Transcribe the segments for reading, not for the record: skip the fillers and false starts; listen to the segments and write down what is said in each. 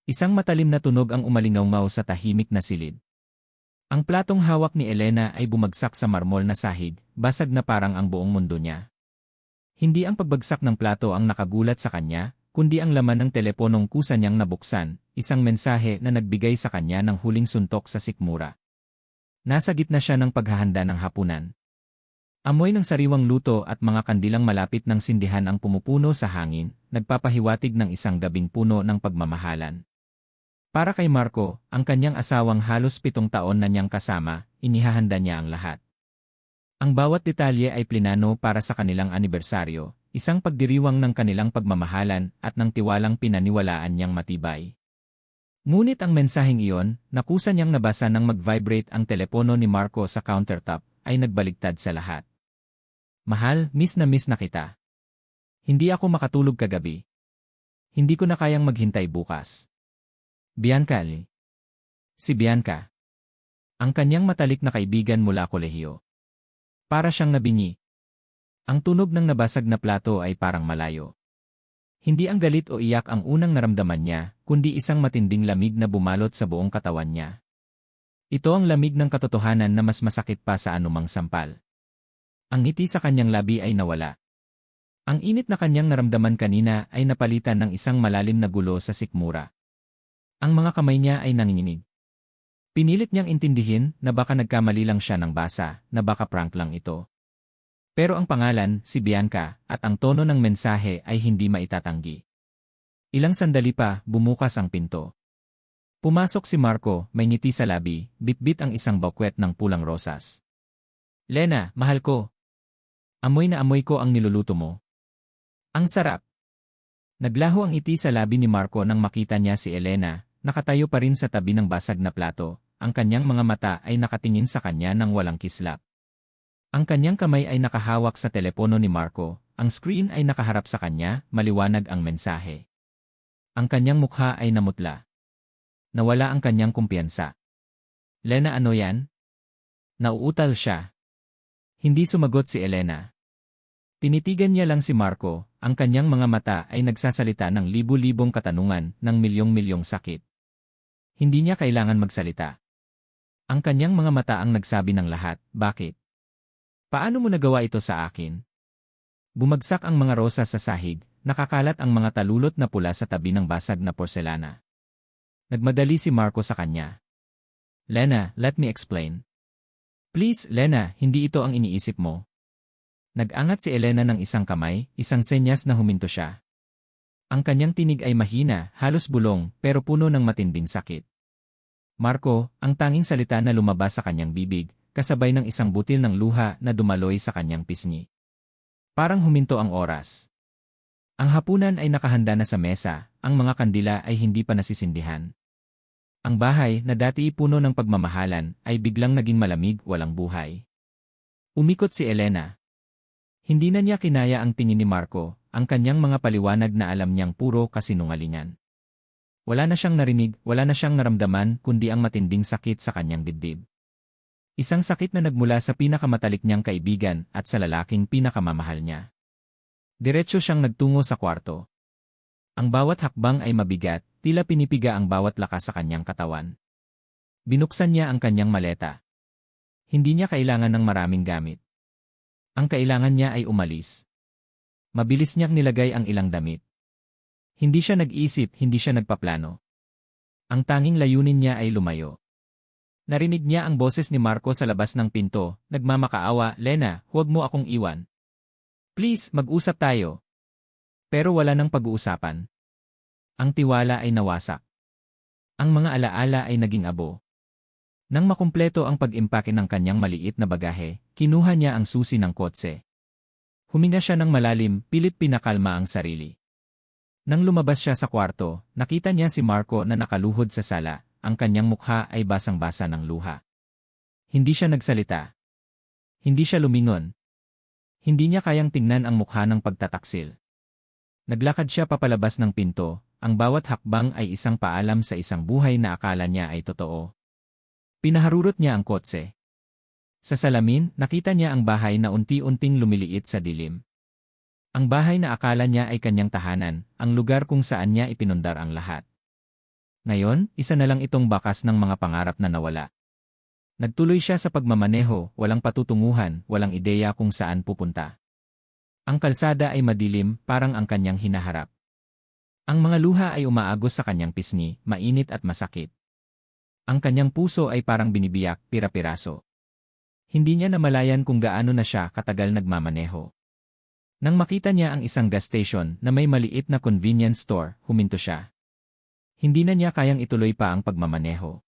Isang matalim na tunog ang umalingaw sa tahimik na silid. Ang platong hawak ni Elena ay bumagsak sa marmol na sahig, basag na parang ang buong mundo niya. Hindi ang pagbagsak ng plato ang nakagulat sa kanya, kundi ang laman ng teleponong kusa niyang nabuksan, isang mensahe na nagbigay sa kanya ng huling suntok sa sikmura. Nasa gitna siya ng paghahanda ng hapunan. Amoy ng sariwang luto at mga kandilang malapit ng sindihan ang pumupuno sa hangin, nagpapahiwatig ng isang gabing puno ng pagmamahalan. Para kay Marco, ang kanyang asawang halos 7 taon na niyang kasama, inihahanda niya ang lahat. Ang bawat detalye ay plinano para sa kanilang anibersaryo, isang pagdiriwang ng kanilang pagmamahalan at ng tiwalang pinaniwalaan niyang matibay. Ngunit ang mensaheng iyon, nakusa niyang nabasa nang mag-vibrate ang telepono ni Marco sa countertop, ay nagbaligtad sa lahat. Mahal, miss na kita. Hindi ako makatulog kagabi. Hindi ko na kayang maghintay bukas. Bianca Lee. Si Bianca. Ang kanyang matalik na kaibigan mula kolehiyo. Para siyang nabingi. Ang tunog ng nabasag na plato ay parang malayo. Hindi ang galit o iyak ang unang naramdaman niya, kundi isang matinding lamig na bumalot sa buong katawan niya. Ito ang lamig ng katotohanan na mas masakit pa sa anumang sampal. Ang ngiti sa kanyang labi ay nawala. Ang init na kanyang naramdaman kanina ay napalitan ng isang malalim na gulo sa sikmura. Ang mga kamay niya ay nanginginig. Pinilit niyang intindihin na baka nagkamali lang siya ng basa, na baka prank lang ito. Pero ang pangalan, si Bianca, at ang tono ng mensahe ay hindi maitatanggi. Ilang sandali pa, bumukas ang pinto. Pumasok si Marco, may ngiti sa labi, bitbit ang isang bouquet ng pulang rosas. Lena, mahal ko. Amoy na amoy ko ang niluluto mo. Ang sarap. Naglaho ang ngiti sa labi ni Marco nang makita niya si Elena, nakatayo pa rin sa tabi ng basag na plato, ang kanyang mga mata ay nakatingin sa kanya ng walang kislap. Ang kanyang kamay ay nakahawak sa telepono ni Marco, ang screen ay nakaharap sa kanya, maliwanag ang mensahe. Ang kanyang mukha ay namutla. Nawala ang kanyang kumpiyansa. Lena, ano yan? Nauutal siya. Hindi sumagot si Elena. Tinitigan niya lang si Marco, ang kanyang mga mata ay nagsasalita ng libu-libong katanungan ng milyong-milyong sakit. Hindi niya kailangan magsalita. Ang kanyang mga mata ang nagsabi ng lahat, bakit? Paano mo nagawa ito sa akin? Bumagsak ang mga rosas sa sahig, nakakalat ang mga talulot na pula sa tabi ng basag na porselana. Nagmadali si Marco sa kanya. Lena, let me explain. Please, Lena, hindi ito ang iniisip mo. Nag-angat si Elena ng isang kamay, isang senyas na huminto siya. Ang kanyang tinig ay mahina, halos bulong, pero puno ng matinding sakit. Marco, ang tanging salita na lumabas sa kanyang bibig, kasabay ng isang butil ng luha na dumaloy sa kanyang pisngi. Parang huminto ang oras. Ang hapunan ay nakahanda na sa mesa, ang mga kandila ay hindi pa nasisindihan. Ang bahay na dati puno ng pagmamahalan ay biglang naging malamig, walang buhay. Umikot si Elena. Hindi na niya kinaya ang tingin ni Marco, ang kanyang mga paliwanag na alam niyang puro kasinungalingan. Wala na siyang narinig, wala na siyang naramdaman kundi ang matinding sakit sa kanyang dibdib. Isang sakit na nagmula sa pinakamatalik niyang kaibigan at sa lalaking pinakamamahal niya. Diretso siyang nagtungo sa kwarto. Ang bawat hakbang ay mabigat, tila pinipiga ang bawat lakas sa kanyang katawan. Binuksan niya ang kanyang maleta. Hindi niya kailangan ng maraming gamit. Ang kailangan niya ay umalis. Mabilis niyang nilagay ang ilang damit. Hindi siya nag-isip, hindi siya nagpaplano. Ang tanging layunin niya ay lumayo. Narinig niya ang boses ni Marco sa labas ng pinto, nagmamakaawa, Lena, huwag mo akong iwan. Please, mag-usap tayo. Pero wala nang pag-uusapan. Ang tiwala ay nawasak. Ang mga alaala ay naging abo. Nang makumpleto ang pag-impake ng kanyang maliit na bagahe, kinuha niya ang susi ng kotse. Huminga siya ng malalim, pilit pinakalma ang sarili. Nang lumabas siya sa kwarto, nakita niya si Marco na nakaluhod sa sala, ang kanyang mukha ay basang-basa ng luha. Hindi siya nagsalita. Hindi siya lumingon. Hindi niya kayang tingnan ang mukha ng pagtataksil. Naglakad siya papalabas ng pinto, ang bawat hakbang ay isang paalam sa isang buhay na akala niya ay totoo. Pinaharurot niya ang kotse. Sa salamin, nakita niya ang bahay na unti-unting lumiliit sa dilim. Ang bahay na akala niya ay kanyang tahanan, ang lugar kung saan niya ipinundar ang lahat. Ngayon, isa na lang itong bakas ng mga pangarap na nawala. Nagtuloy siya sa pagmamaneho, walang patutunguhan, walang ideya kung saan pupunta. Ang kalsada ay madilim, parang ang kanyang hinaharap. Ang mga luha ay umaagos sa kanyang pisngi, mainit at masakit. Ang kanyang puso ay parang binibiyak, pira-piraso. Hindi niya namalayan kung gaano na siya katagal nagmamaneho. Nang makita niya ang isang gas station na may maliit na convenience store, huminto siya. Hindi na niya kayang ituloy pa ang pagmamaneho.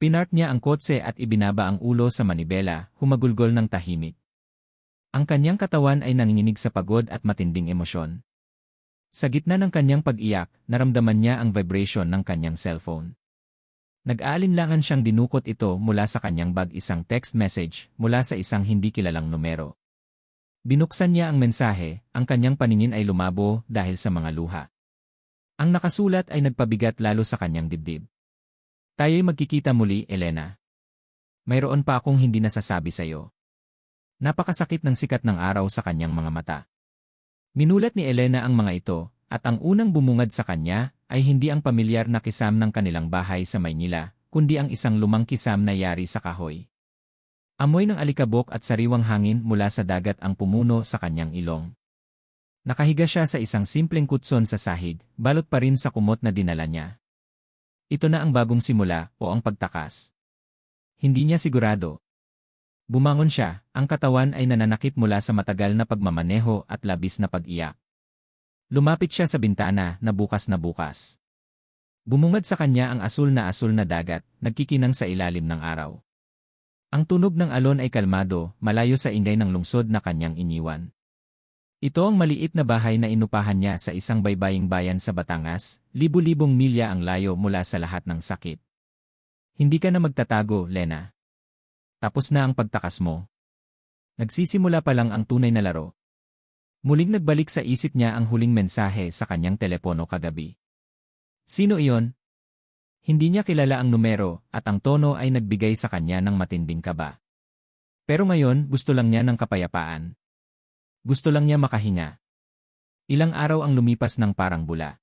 Pinark niya ang kotse at ibinaba ang ulo sa manibela, humagulgol ng tahimik. Ang kanyang katawan ay nanginginig sa pagod at matinding emosyon. Sa gitna ng kanyang pag-iyak, naramdaman niya ang vibration ng kanyang cellphone. Nag-aalinlangan siyang dinukot ito mula sa kanyang bag, isang text message mula sa isang hindi kilalang numero. Binuksan niya ang mensahe, ang kanyang paningin ay lumabo dahil sa mga luha. Ang nakasulat ay nagpabigat lalo sa kanyang dibdib. Tayo'y magkikita muli, Elena. Mayroon pa akong hindi nasasabi sa'yo. Napakasakit ng sikat ng araw sa kanyang mga mata. Minulat ni Elena ang mga ito, at ang unang bumungad sa kanya ay hindi ang pamilyar na kisam ng kanilang bahay sa Maynila, kundi ang isang lumang kisam na yari sa kahoy. Amoy ng alikabok at sariwang hangin mula sa dagat ang pumuno sa kanyang ilong. Nakahiga siya sa isang simpleng kutson sa sahig, balot pa rin sa kumot na dinala niya. Ito na ang bagong simula o ang pagtakas. Hindi niya sigurado. Bumangon siya, ang katawan ay nananakit mula sa matagal na pagmamaneho at labis na pag-iyak. Lumapit siya sa bintana na bukas na bukas. Bumungad sa kanya ang asul na dagat, nagkikinang sa ilalim ng araw. Ang tunog ng alon ay kalmado, malayo sa ingay ng lungsod na kanyang iniwan. Ito ang maliit na bahay na inupahan niya sa isang baybaying bayan sa Batangas, libu-libong milya ang layo mula sa lahat ng sakit. Hindi ka na magtatago, Lena. Tapos na ang pagtakas mo. Nagsisimula pa lang ang tunay na laro. Muling nagbalik sa isip niya ang huling mensahe sa kanyang telepono kagabi. Sino iyon? Hindi niya kilala ang numero at ang tono ay nagbigay sa kanya ng matinding kaba. Pero ngayon gusto lang niya ng kapayapaan. Gusto lang niya makahinga. Ilang araw ang lumipas ng parang bula.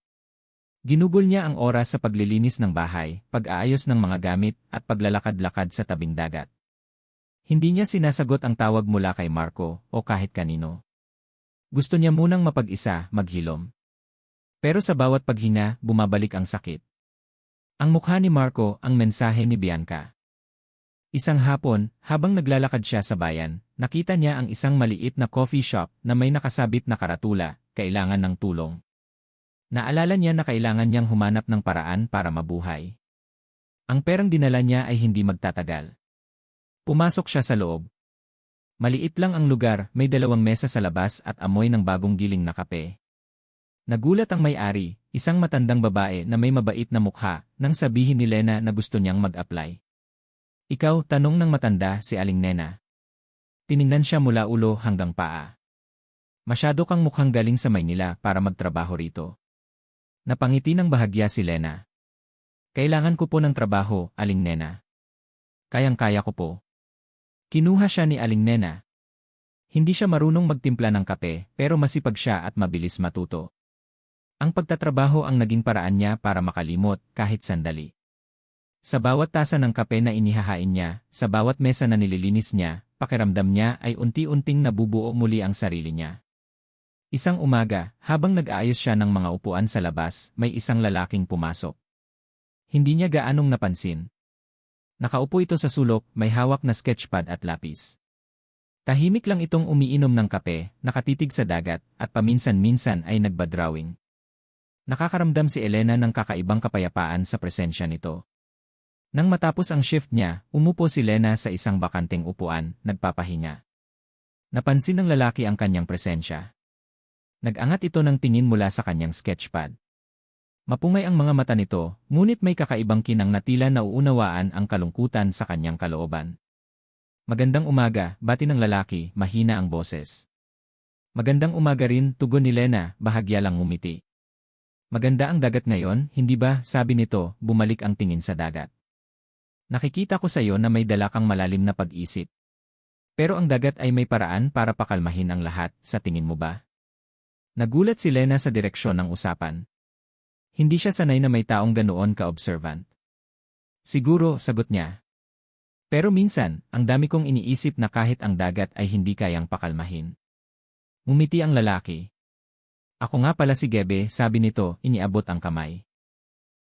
Ginugol niya ang oras sa paglilinis ng bahay, pag-aayos ng mga gamit at paglalakad-lakad sa tabing dagat. Hindi niya sinasagot ang tawag mula kay Marco o kahit kanino. Gusto niya munang mapag-isa, maghilom. Pero sa bawat paghinga, bumabalik ang sakit. Ang mukha ni Marco, ang mensahe ni Bianca. Isang hapon, habang naglalakad siya sa bayan, nakita niya ang isang maliit na coffee shop na may nakasabit na karatula, kailangan ng tulong. Naalala niya na kailangan niyang humanap ng paraan para mabuhay. Ang perang dinala niya ay hindi magtatagal. Pumasok siya sa loob. Maliit lang ang lugar, may 2 mesa sa labas at amoy ng bagong giling na kape. Nagulat ang may-ari, isang matandang babae na may mabait na mukha, nang sabihin ni Lena na gusto niyang mag-apply. Ikaw, tanong ng matanda si Aling Nena. Tiningnan siya mula ulo hanggang paa. Masyado kang mukhang galing sa Maynila para magtrabaho rito. Napangiti ng bahagya si Lena. Kailangan ko po ng trabaho, Aling Nena. Kayang-kaya ko po. Kinuha siya ni Aling Nena. Hindi siya marunong magtimpla ng kape, pero masipag siya at mabilis matuto. Ang pagtatrabaho ang naging paraan niya para makalimot kahit sandali. Sa bawat tasa ng kape na inihahain niya, sa bawat mesa na nililinis niya, pakiramdam niya ay unti-unting nabubuo muli ang sarili niya. Isang umaga, habang nag-aayos siya ng mga upuan sa labas, may isang lalaking pumasok. Hindi niya gaanong napansin. Nakaupo ito sa sulok, may hawak na sketchpad at lapis. Tahimik lang itong umiinom ng kape, nakatitig sa dagat, at paminsan-minsan ay nagba-drawing. Nakakaramdam si Elena ng kakaibang kapayapaan sa presensya nito. Nang matapos ang shift niya, umupo si Lena sa isang bakanteng upuan, nagpapahinga. Napansin ng lalaki ang kanyang presensya. Nag-angat ito ng tingin mula sa kanyang sketchpad. Mapungay ang mga mata nito, ngunit may kakaibang kinang na tila nauunawaan ang kalungkutan sa kanyang kalooban. Magandang umaga, bati ng lalaki, mahina ang boses. Magandang umaga rin, tugon ni Lena, bahagya lang ngumiti. Maganda ang dagat ngayon, hindi ba, sabi nito, bumalik ang tingin sa dagat. Nakikita ko sa iyo na may dala kang malalim na pag-isip. Pero ang dagat ay may paraan para pakalmahin ang lahat, sa tingin mo ba? Nagulat si Lena sa direksyon ng usapan. Hindi siya sanay na may taong ganoon ka-observant. Siguro, sagot niya. Pero minsan, ang dami kong iniisip na kahit ang dagat ay hindi kayang pakalmahin. Ngumiti ang lalaki. Ako nga pala si Gebe, sabi nito, iniabot ang kamay.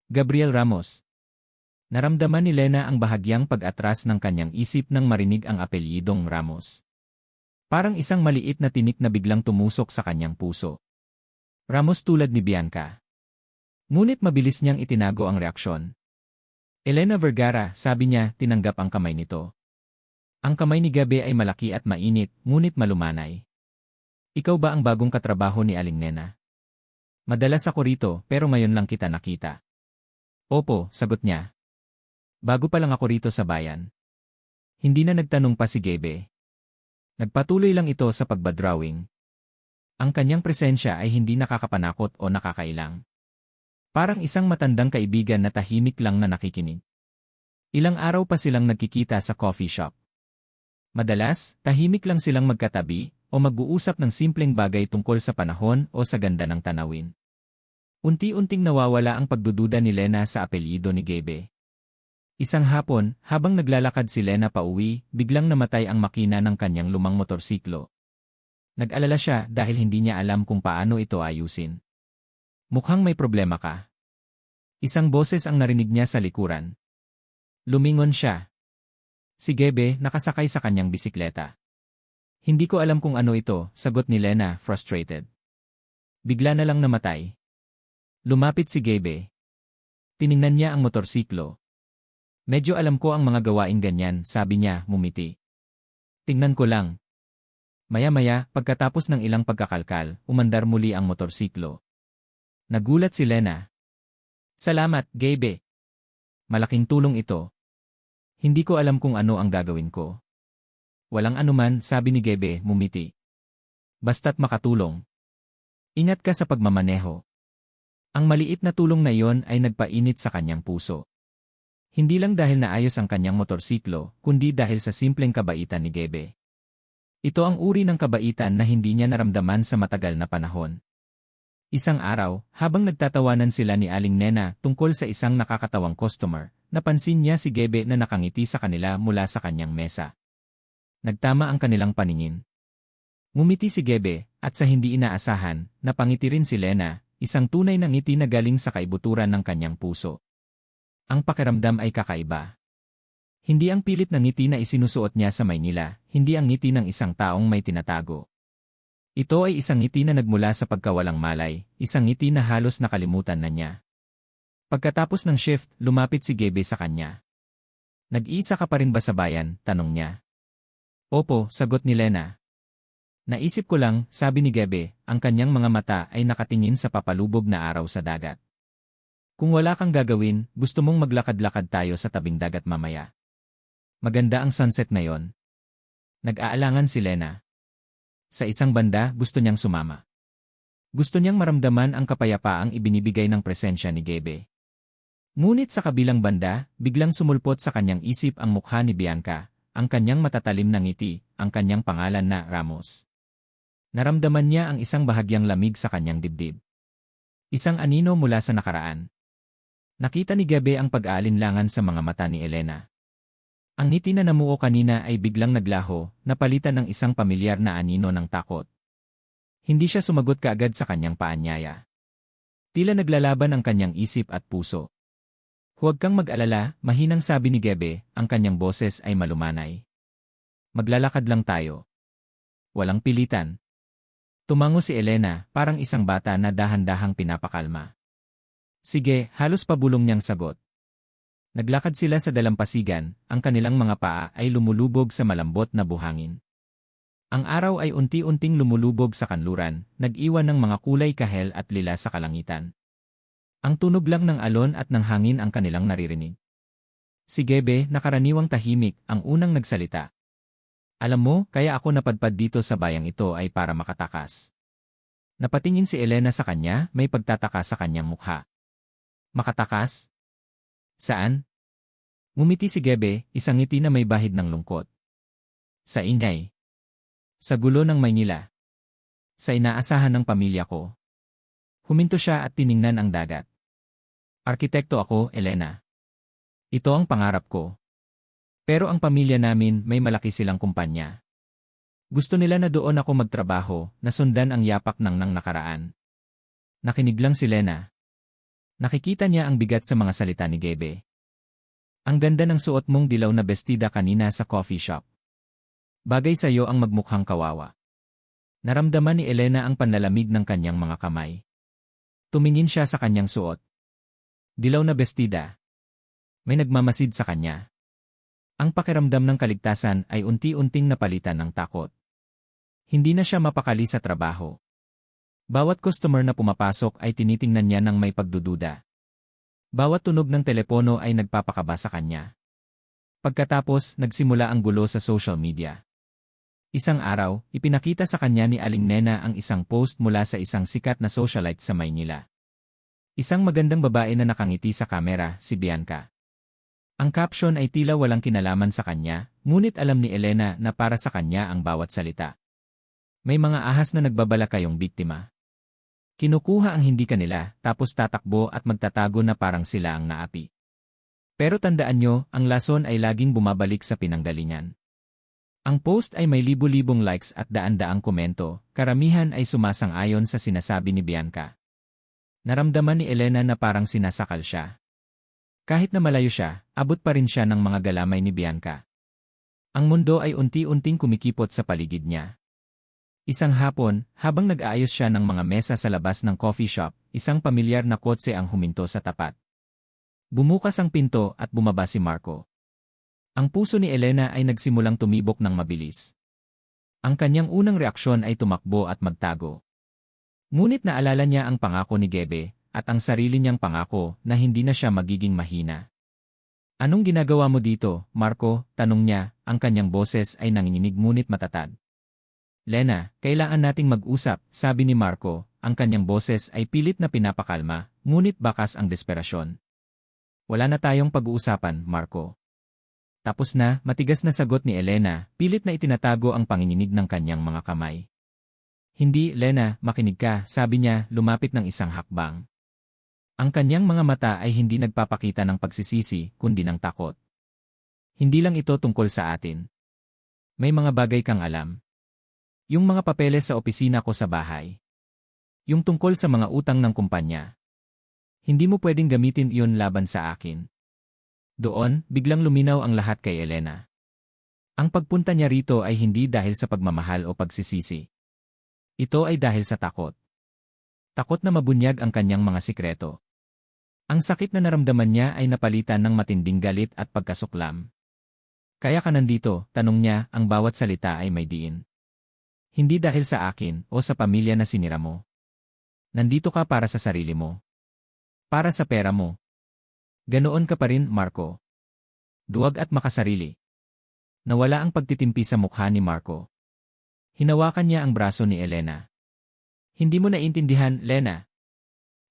Gabriel Ramos. Naramdaman ni Lena ang bahagyang pag-atras ng kanyang isip nang marinig ang apelyidong Ramos. Parang isang maliit na tinik na biglang tumusok sa kanyang puso. Ramos tulad ni Bianca. Ngunit mabilis niyang itinago ang reaksyon. Elena Vergara, sabi niya, tinanggap ang kamay nito. Ang kamay ni Gabe ay malaki at mainit, ngunit malumanay. Ikaw ba ang bagong katrabaho ni Aling Nena? Madalas ako rito, pero ngayon lang kita nakita. Opo, sagot niya. Bago pa lang ako rito sa bayan. Hindi na nagtanong pa si Gabe. Nagpatuloy lang ito sa pagbadrawing. Ang kanyang presensya ay hindi nakakapanakot o nakakailang. Parang isang matandang kaibigan na tahimik lang na nakikinig. Ilang araw pa silang nagkikita sa coffee shop. Madalas, tahimik lang silang magkatabi o mag-uusap ng simpleng bagay tungkol sa panahon o sa ganda ng tanawin. Unti-unting nawawala ang pagdududa ni Lena sa apelyido ni Gabe. Isang hapon, habang naglalakad si Lena pauwi, biglang namatay ang makina ng kanyang lumang motorsiklo. Nag-alala siya dahil hindi niya alam kung paano ito ayusin. Mukhang may problema ka. Isang boses ang narinig niya sa likuran. Lumingon siya. Si Gebe nakasakay sa kanyang bisikleta. Hindi ko alam kung ano ito, sagot ni Lena, frustrated. Bigla na lang namatay. Lumapit si Gebe. Tiningnan niya ang motorsiklo. Medyo alam ko ang mga gawain ganyan, sabi niya, ngumiti. Tingnan ko lang. Maya-maya, pagkatapos ng ilang pagkakalkal, umandar muli ang motorsiklo. Nagulat si Lena. Salamat, Gabe. Malaking tulong ito. Hindi ko alam kung ano ang gagawin ko. Walang anuman, sabi ni Gebe, ngumiti. Basta't makatulong. Ingat ka sa pagmamaneho. Ang maliit na tulong na iyon ay nagpainit sa kanyang puso. Hindi lang dahil naayos ang kanyang motorsiklo, kundi dahil sa simpleng kabaitan ni Gebe. Ito ang uri ng kabaitan na hindi niya naramdaman sa matagal na panahon. Isang araw, habang nagtatawanan sila ni Aling Nena tungkol sa isang nakakatawang customer, napansin niya si Gebe na nakangiti sa kanila mula sa kanyang mesa. Nagtama ang kanilang paningin. Ngumiti si Gebe, at sa hindi inaasahan, napangiti rin si Lena, isang tunay na ngiti na galing sa kaibuturan ng kanyang puso. Ang pakiramdam ay kakaiba. Hindi ang pilit na ngiti na isinusuot niya sa Maynila, hindi ang ngiti ng isang taong may tinatago. Ito ay isang ngiti na nagmula sa pagkawalang malay, isang ngiti na halos nakalimutan na niya. Pagkatapos ng shift, lumapit si Gebe sa kanya. Nag-iisa ka pa rin ba sa bayan? Tanong niya. Opo, sagot ni Lena. Naisip ko lang, sabi ni Gebe, ang kanyang mga mata ay nakatingin sa papalubog na araw sa dagat. Kung wala kang gagawin, gusto mong maglakad-lakad tayo sa tabing dagat mamaya. Maganda ang sunset ngayon. Nag-aalangan si Lena. Sa isang banda, gusto niyang sumama. Gusto niyang maramdaman ang kapayapaang ibinibigay ng presensya ni Gebe. Ngunit sa kabilang banda, biglang sumulpot sa kanyang isip ang mukha ni Bianca, ang kanyang matatalim na ngiti, ang kanyang pangalan na Ramos. Naramdaman niya ang isang bahagyang lamig sa kanyang dibdib. Isang anino mula sa nakaraan. Nakita ni Gebe ang pag-aalinlangan sa mga mata ni Elena. Ang ngiti na namuo kanina ay biglang naglaho, napalitan ng isang pamilyar na anino ng takot. Hindi siya sumagot kaagad sa kanyang paanyaya. Tila naglalaban ang kanyang isip at puso. Huwag kang mag-alala, mahinang sabi ni Gebe, ang kanyang boses ay malumanay. Maglalakad lang tayo. Walang pilitan. Tumango si Elena, parang isang bata na dahan-dahang pinapakalma. Sige, halos pabulong niyang sagot. Naglakad sila sa dalampasigan, ang kanilang mga paa ay lumulubog sa malambot na buhangin. Ang araw ay unti-unting lumulubog sa kanluran, nag-iwan ng mga kulay kahel at lila sa kalangitan. Ang tunog lang ng alon at ng hangin ang kanilang naririnig. Si Gebe, nakaraniwang tahimik, ang unang nagsalita. Alam mo, kaya ako napadpad dito sa bayang ito ay para makatakas. Napatingin si Elena sa kanya, may pagtataka sa kanyang mukha. Makatakas? Saan? Ngumiti si Gebe, isang ngiti na may bahid ng lungkot. Sa ingay. Sa gulo ng Maynila. Sa inaasahan ng pamilya ko. Huminto siya at tiningnan ang dagat. Arkitekto ako, Elena. Ito ang pangarap ko. Pero ang pamilya namin may malaki silang kumpanya. Gusto nila na doon ako magtrabaho, na sundan ang yapak ng nakaraan. Nakinig lang si Lena. Nakikita niya ang bigat sa mga salita ni Gebe. Ang ganda ng suot mong dilaw na bestida kanina sa coffee shop. Bagay sa iyo ang magmukhang kawawa. Naramdaman ni Elena ang panlalamig ng kanyang mga kamay. Tumingin siya sa kanyang suot. Dilaw na bestida. May nagmamasid sa kanya. Ang pakiramdam ng kaligtasan ay unti-unting napalitan ng takot. Hindi na siya mapakali sa trabaho. Bawat customer na pumapasok ay tinitingnan niya ng may pagdududa. Bawat tunog ng telepono ay nagpapakaba sa kanya. Pagkatapos, nagsimula ang gulo sa social media. Isang araw, ipinakita sa kanya ni Aling Nena ang isang post mula sa isang sikat na socialite sa Maynila. Isang magandang babae na nakangiti sa kamera, si Bianca. Ang caption ay tila walang kinalaman sa kanya, ngunit alam ni Elena na para sa kanya ang bawat salita. May mga ahas na nagbabala kayong biktima. Kinukuha ang hindi kanila, tapos tatakbo at magtatago na parang sila ang naapi. Pero tandaan nyo, ang lason ay laging bumabalik sa pinanggalingan. Ang post ay may libu-libong likes at daan-daang komento, karamihan ay sumasang-ayon sa sinasabi ni Bianca. Naramdaman ni Elena na parang sinasakal siya. Kahit na malayo siya, abot pa rin siya ng mga galamay ni Bianca. Ang mundo ay unti-unting kumikipot sa paligid niya. Isang hapon, habang nag-aayos siya ng mga mesa sa labas ng coffee shop, isang pamilyar na kotse ang huminto sa tapat. Bumukas ang pinto at bumaba si Marco. Ang puso ni Elena ay nagsimulang tumibok ng mabilis. Ang kanyang unang reaksyon ay tumakbo at magtago. Ngunit naalala niya ang pangako ni Gebe, at ang sarili niyang pangako na hindi na siya magiging mahina. Anong ginagawa mo dito, Marco? Tanong niya, ang kanyang boses ay nanginginig ngunit matatag. Lena, kailangan nating mag-usap, sabi ni Marco, ang kanyang boses ay pilit na pinapakalma, ngunit bakas ang desperasyon. Wala na tayong pag-uusapan, Marco. Tapos na, matigas na sagot ni Elena, pilit na itinatago ang panginginig ng kanyang mga kamay. Hindi, Lena, makinig ka, sabi niya, lumapit ng isang hakbang. Ang kanyang mga mata ay hindi nagpapakita ng pagsisisi, kundi ng takot. Hindi lang ito tungkol sa atin. May mga bagay kang alam. Yung mga papeles sa opisina ko sa bahay. Yung tungkol sa mga utang ng kumpanya. Hindi mo pwedeng gamitin iyon laban sa akin. Doon, biglang luminaw ang lahat kay Elena. Ang pagpunta niya rito ay hindi dahil sa pagmamahal o pagsisisi. Ito ay dahil sa takot. Takot na mabunyag ang kanyang mga sikreto. Ang sakit na naramdaman niya ay napalitan ng matinding galit at pagkasuklam. Kaya ka nandito, tanong niya, ang bawat salita ay may diin. Hindi dahil sa akin o sa pamilya na sinira mo. Nandito ka para sa sarili mo. Para sa pera mo. Ganoon ka pa rin, Marco. Duwag at makasarili. Nawala ang pagtitimpi sa mukha ni Marco. Hinawakan niya ang braso ni Elena. Hindi mo naintindihan, Lena.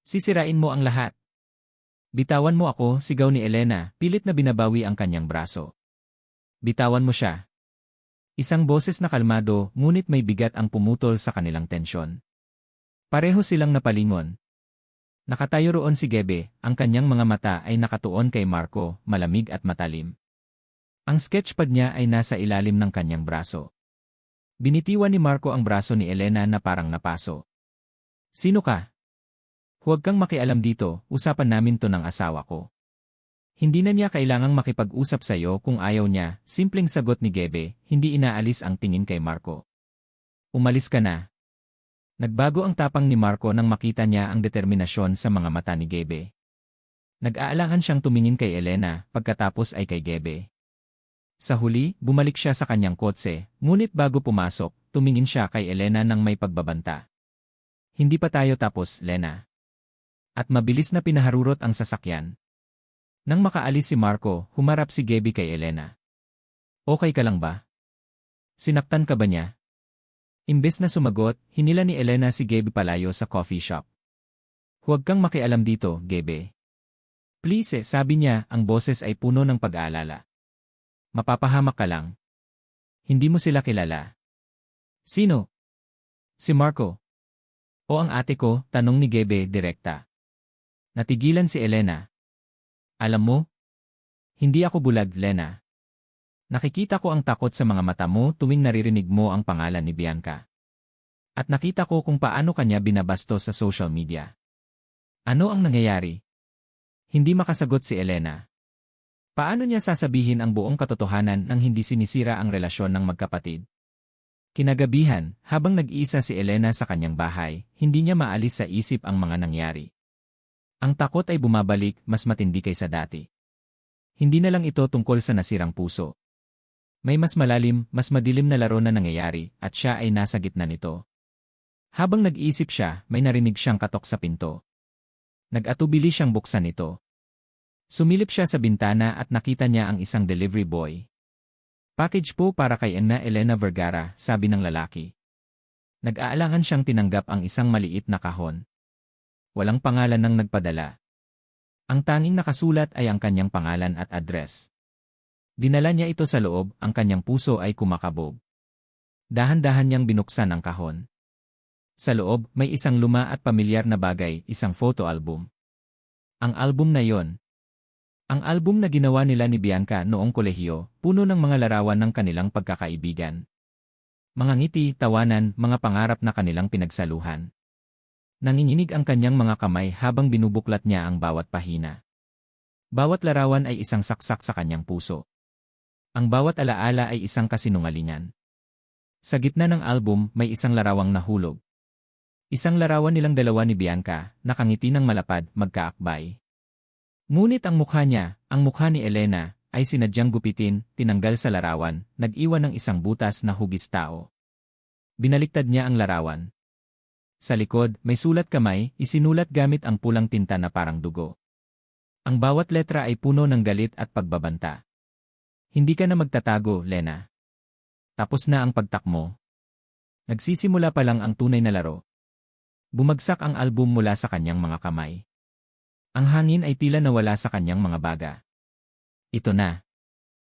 Sisirain mo ang lahat. Bitawan mo ako, sigaw ni Elena, pilit na binabawi ang kanyang braso. Bitawan mo siya. Isang boses na kalmado, ngunit may bigat ang pumutol sa kanilang tensyon. Pareho silang napalingon. Nakatayo roon si Gebe, ang kanyang mga mata ay nakatuon kay Marco, malamig at matalim. Ang sketchpad niya ay nasa ilalim ng kanyang braso. Binitiwan ni Marco ang braso ni Elena na parang napaso. Sino ka? Huwag kang makialam dito, usapan namin to ng asawa ko. Hindi na niya kailangang makipag-usap sa iyo kung ayaw niya, simpleng sagot ni Gebe, hindi inaalis ang tingin kay Marco. Umalis ka na. Nagbago ang tapang ni Marco nang makita niya ang determinasyon sa mga mata ni Gebe. Nag-aalangan siyang tumingin kay Elena, pagkatapos ay kay Gebe. Sa huli, bumalik siya sa kanyang kotse, ngunit bago pumasok, tumingin siya kay Elena nang may pagbabanta. Hindi pa tayo tapos, Lena. At mabilis na pinaharurot ang sasakyan. Nang makaalis si Marco, humarap si Gebe kay Elena. Okay ka lang ba? Sinaktan ka ba niya? Imbes na sumagot, hinila ni Elena si Gebe palayo sa coffee shop. Huwag kang makialam dito, Gebe. Please, sabi niya, ang boses ay puno ng pag-aalala. Mapapahamak ka lang. Hindi mo sila kilala. Sino? Si Marco. O ang ate ko, tanong ni Gebe direkta. Natigilan si Elena. Alam mo, hindi ako bulag, Lena. Nakikita ko ang takot sa mga mata mo tuwing naririnig mo ang pangalan ni Bianca. At nakita ko kung paano kanya binabastos sa social media. Ano ang nangyayari? Hindi makasagot si Elena. Paano niya sasabihin ang buong katotohanan nang hindi sinisira ang relasyon ng magkapatid? Kinagabihan, habang nag-iisa si Elena sa kanyang bahay, hindi niya maalis sa isip ang mga nangyari. Ang takot ay bumabalik, mas matindi kaysa dati. Hindi na lang ito tungkol sa nasirang puso. May mas malalim, mas madilim na laro na nangyayari, at siya ay nasa gitna nito. Habang nag-iisip siya, may narinig siyang katok sa pinto. Nag-atubili siyang buksan ito. Sumilip siya sa bintana at nakita niya ang isang delivery boy. Package po para kay Elena Vergara, sabi ng lalaki. Nag-aalangan siyang tinanggap ang isang maliit na kahon. Walang pangalan ng nagpadala. Ang tanging nakasulat ay ang kanyang pangalan at address. Dinala niya ito sa loob, ang kanyang puso ay kumakabog. Dahan-dahan niyang binuksan ang kahon. Sa loob, may isang luma at pamilyar na bagay, isang photo album. Ang album na yon. Ang album na ginawa nila ni Bianca noong kolehiyo, puno ng mga larawan ng kanilang pagkakaibigan. Mga ngiti, tawanan, mga pangarap na kanilang pinagsaluhan. Nanginginig ang kanyang mga kamay habang binubuklat niya ang bawat pahina. Bawat larawan ay isang saksak sa kanyang puso. Ang bawat alaala ay isang kasinungalingan. Sa gitna ng album, may isang larawang nahulog. Isang larawan nilang dalawa ni Bianca, nakangiti ng malapad, magkaakbay. Ngunit ang mukha niya, ang mukha ni Elena, ay sinadyang gupitin, tinanggal sa larawan, nag-iwan ng isang butas na hugis tao. Binaliktad niya ang larawan. Sa likod, may sulat kamay, isinulat gamit ang pulang tinta na parang dugo. Ang bawat letra ay puno ng galit at pagbabanta. Hindi ka na magtatago, Lena. Tapos na ang pagtakmo. Nagsisimula pa lang ang tunay na laro. Bumagsak ang album mula sa kanyang mga kamay. Ang hangin ay tila nawala sa kanyang mga baga. Ito na.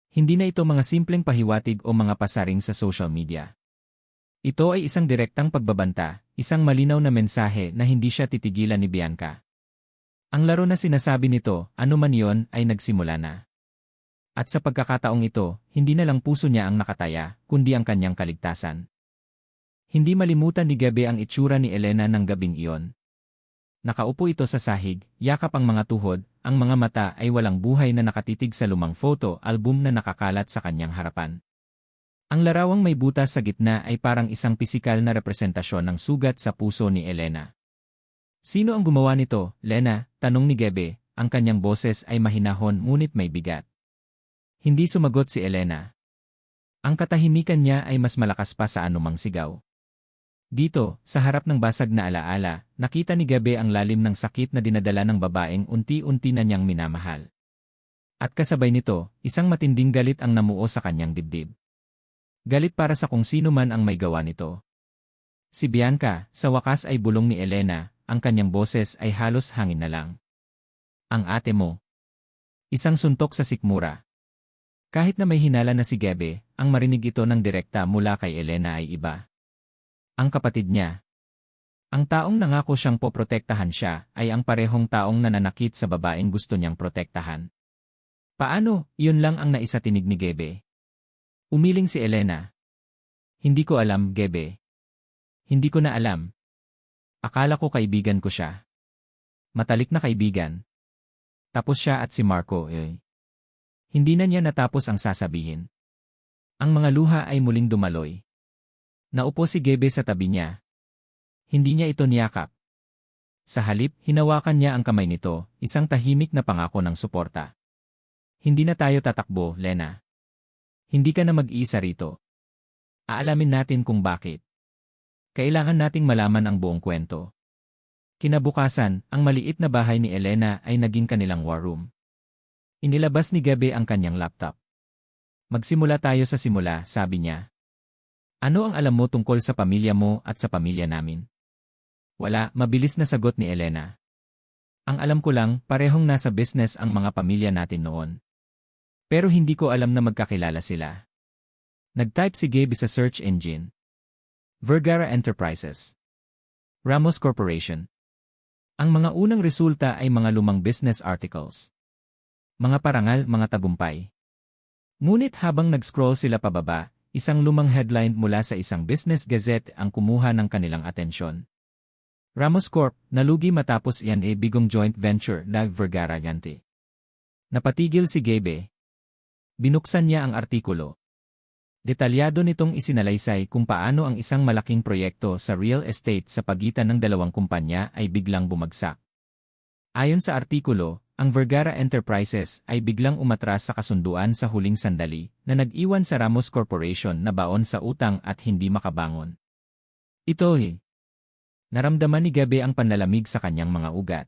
Hindi na ito mga simpleng pahiwatig o mga pasaring sa social media. Ito ay isang direktang pagbabanta, isang malinaw na mensahe na hindi siya titigilan ni Bianca. Ang laro na sinasabi nito, ano man yon, ay nagsimula na. At sa pagkakataong ito, hindi na lang puso niya ang nakataya, kundi ang kanyang kaligtasan. Hindi malimutan ni Gabi ang itsura ni Elena ng gabing iyon. Nakaupo ito sa sahig, yakap ang mga tuhod, ang mga mata ay walang buhay na nakatitig sa lumang photo album na nakakalat sa kanyang harapan. Ang larawang may butas sa gitna ay parang isang pisikal na representasyon ng sugat sa puso ni Elena. Sino ang gumawa nito, Lena? Tanong ni Gabi, ang kanyang boses ay mahinahon ngunit may bigat. Hindi sumagot si Elena. Ang katahimikan niya ay mas malakas pa sa anumang sigaw. Dito, sa harap ng basag na alaala, nakita ni Gabi ang lalim ng sakit na dinadala ng babaeng unti-unti na niyang minamahal. At kasabay nito, isang matinding galit ang namuo sa kanyang dibdib. Galit para sa kung sino man ang may gawa nito. Si Bianca, sa wakas ay bulong ni Elena, ang kanyang boses ay halos hangin na lang. Ang ate mo. Isang suntok sa sikmura. Kahit na may hinala na si Gabi, ang marinig ito ng direkta mula kay Elena ay iba. Ang kapatid niya. Ang taong nangako siyang poprotektahan siya ay ang parehong taong nananakit sa babaeng gusto niyang protektahan. Paano? Iyon lang ang naisatinig ni Gabi. Umiling si Elena. Hindi ko alam, Gabi. Hindi ko na alam. Akala ko kaibigan ko siya. Matalik na kaibigan. Tapos siya at si Marco, Hindi na niya natapos ang sasabihin. Ang mga luha ay muling dumaloy. Naupo si Gabi sa tabi niya. Hindi niya ito niyakap. Sa halip, hinawakan niya ang kamay nito, isang tahimik na pangako ng suporta. Hindi na tayo tatakbo, Lena. Hindi ka na mag-iisa rito. Aalamin natin kung bakit. Kailangan nating malaman ang buong kwento. Kinabukasan, ang maliit na bahay ni Elena ay naging kanilang war room. Inilabas ni Gabi ang kanyang laptop. Magsimula tayo sa simula, sabi niya. Ano ang alam mo tungkol sa pamilya mo at sa pamilya namin? Wala, mabilis na sagot ni Elena. Ang alam ko lang, parehong nasa business ang mga pamilya natin noon. Pero hindi ko alam na magkakilala sila. Nag-type si Gabe sa search engine. Vergara Enterprises. Ramos Corporation. Ang mga unang resulta ay mga lumang business articles. Mga parangal, mga tagumpay. Ngunit habang nag-scroll sila pababa, isang lumang headline mula sa isang business gazette ang kumuha ng kanilang atensyon. Ramos Corp, nalugi matapos iyan bigong joint venture na Vergara Yanti. Napatigil si Gabe. Binuksan niya ang artikulo. Detalyado nitong isinalaysay kung paano ang isang malaking proyekto sa real estate sa pagitan ng dalawang kumpanya ay biglang bumagsak. Ayon sa artikulo, ang Vergara Enterprises ay biglang umatras sa kasunduan sa huling sandali na nag-iwan sa Ramos Corporation na baon sa utang at hindi makabangon. Naramdaman ni Gabe ang panlalamig sa kanyang mga ugat.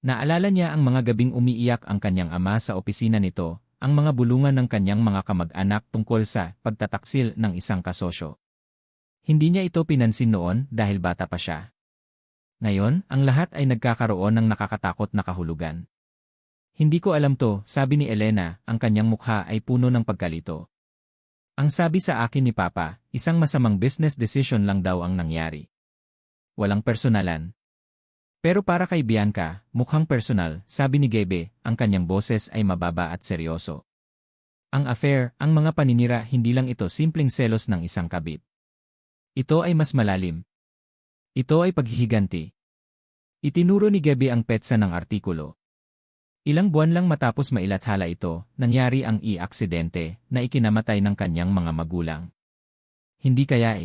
Naalala niya ang mga gabing umiiyak ang kanyang ama sa opisina nito, ang mga bulungan ng kanyang mga kamag-anak tungkol sa pagtataksil ng isang kasosyo. Hindi niya ito pinansin noon dahil bata pa siya. Ngayon, ang lahat ay nagkakaroon ng nakakatakot na kahulugan. Hindi ko alam to, sabi ni Elena, ang kanyang mukha ay puno ng pagkalito. Ang sabi sa akin ni Papa, isang masamang business decision lang daw ang nangyari. Walang personalan. Pero para kay Bianca, mukhang personal, sabi ni Gabe, ang kanyang boses ay mababa at seryoso. Ang affair, ang mga paninira, hindi lang ito simpleng selos ng isang kabit. Ito ay mas malalim. Ito ay paghihiganti. Itinuro ni Gabe ang petsa ng artikulo. Ilang buwan lang matapos mailathala ito, nangyari ang aksidente na ikinamatay ng kanyang mga magulang. Hindi kaya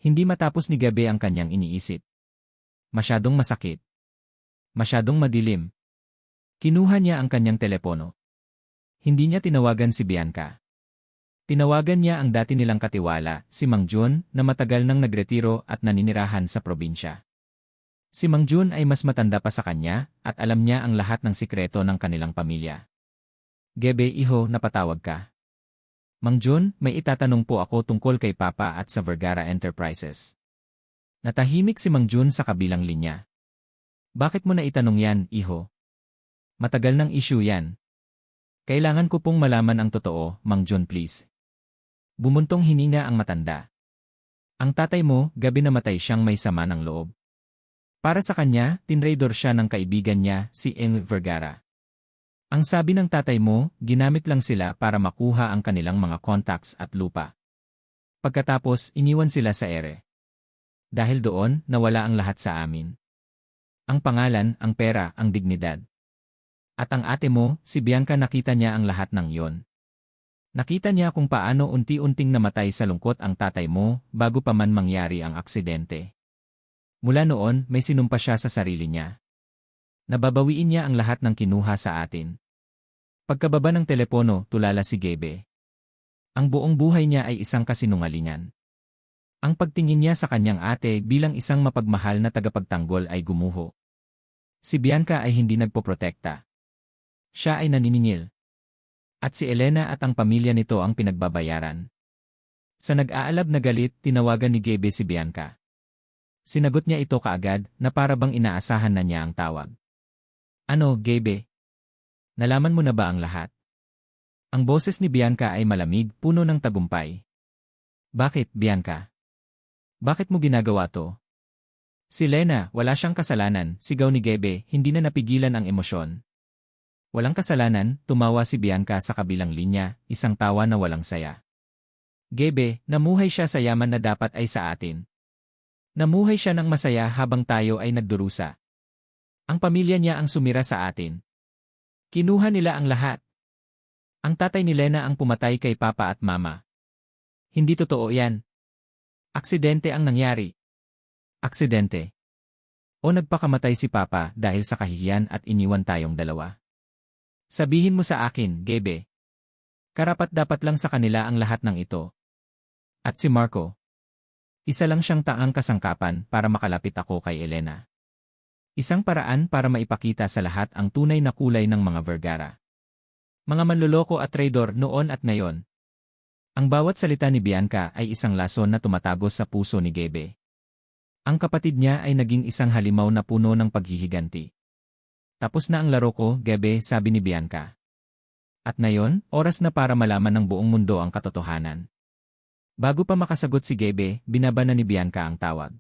Hindi matapos ni Gabe ang kanyang iniisip. Masyadong masakit. Masyadong madilim. Kinuha niya ang kanyang telepono. Hindi niya tinawagan si Bianca. Tinawagan niya ang dati nilang katiwala, si Mang Jun, na matagal nang nagretiro at naninirahan sa probinsya. Si Mang Jun ay mas matanda pa sa kanya at alam niya ang lahat ng sikreto ng kanilang pamilya. Gabe, iho, napatawag ka. Mang Jun, may itatanong po ako tungkol kay Papa at sa Vergara Enterprises. Natahimik si Mang Jun sa kabilang linya. Bakit mo na itanong yan, iho? Matagal ng issue yan. Kailangan ko pong malaman ang totoo, Mang Jun, please. Bumuntong hininga ang matanda. Ang tatay mo, gabi namatay siyang may sama ng loob. Para sa kanya, tinraidor siya ng kaibigan niya, si Eng Vergara. Ang sabi ng tatay mo, ginamit lang sila para makuha ang kanilang mga contacts at lupa. Pagkatapos, iniwan sila sa ere. Dahil doon, nawala ang lahat sa amin. Ang pangalan, ang pera, ang dignidad. At ang ate mo, si Bianca, nakita niya ang lahat ng yon. Nakita niya kung paano unti-unting namatay sa lungkot ang tatay mo bago pa man mangyari ang aksidente. Mula noon, may sinumpa siya sa sarili niya. Nababawiin niya ang lahat ng kinuha sa atin. Pagkababa ng telepono, tulala si Gabe. Ang buong buhay niya ay isang kasinungalingan. Ang pagtingin niya sa kanyang ate bilang isang mapagmahal na tagapagtanggol ay gumuho. Si Bianca ay hindi nagpoprotekta. Siya ay naniningil. At si Elena at ang pamilya nito ang pinagbabayaran. Sa nag-aalab na galit, tinawagan ni Gabe si Bianca. Sinagot niya ito kaagad na para bang inaasahan na niya ang tawag. Ano, Gabe? Nalaman mo na ba ang lahat? Ang boses ni Bianca ay malamig, puno ng tagumpay. Bakit, Bianca? Bakit mo ginagawa to? Si Lena, wala siyang kasalanan, sigaw ni Gabe, hindi na napigilan ang emosyon. Walang kasalanan, tumawa si Bianca sa kabilang linya, isang tawa na walang saya. Gabe, namuhay siya sa yaman na dapat ay sa atin. Namuhay siya ng masaya habang tayo ay nagdurusa. Ang pamilya niya ang sumira sa atin. Kinuha nila ang lahat. Ang tatay ni Lena ang pumatay kay Papa at Mama. Hindi totoo yan. Aksidente ang nangyari. Aksidente. O nagpakamatay si Papa dahil sa kahihiyan at iniwan tayong dalawa. Sabihin mo sa akin, Gabe. Karapat-dapat lang sa kanila ang lahat ng ito. At si Marco. Isa lang siyang taang kasangkapan para makalapit ako kay Elena. Isang paraan para maipakita sa lahat ang tunay na kulay ng mga Vergara. Mga manloloko at traidor noon at ngayon. Ang bawat salita ni Bianca ay isang lason na tumatagos sa puso ni Gabe. Ang kapatid niya ay naging isang halimaw na puno ng paghihiganti. Tapos na ang laro ko, Gabe, sabi ni Bianca. At ngayon, oras na para malaman ng buong mundo ang katotohanan. Bago pa makasagot si Gabe, binaba na ni Bianca ang tawag.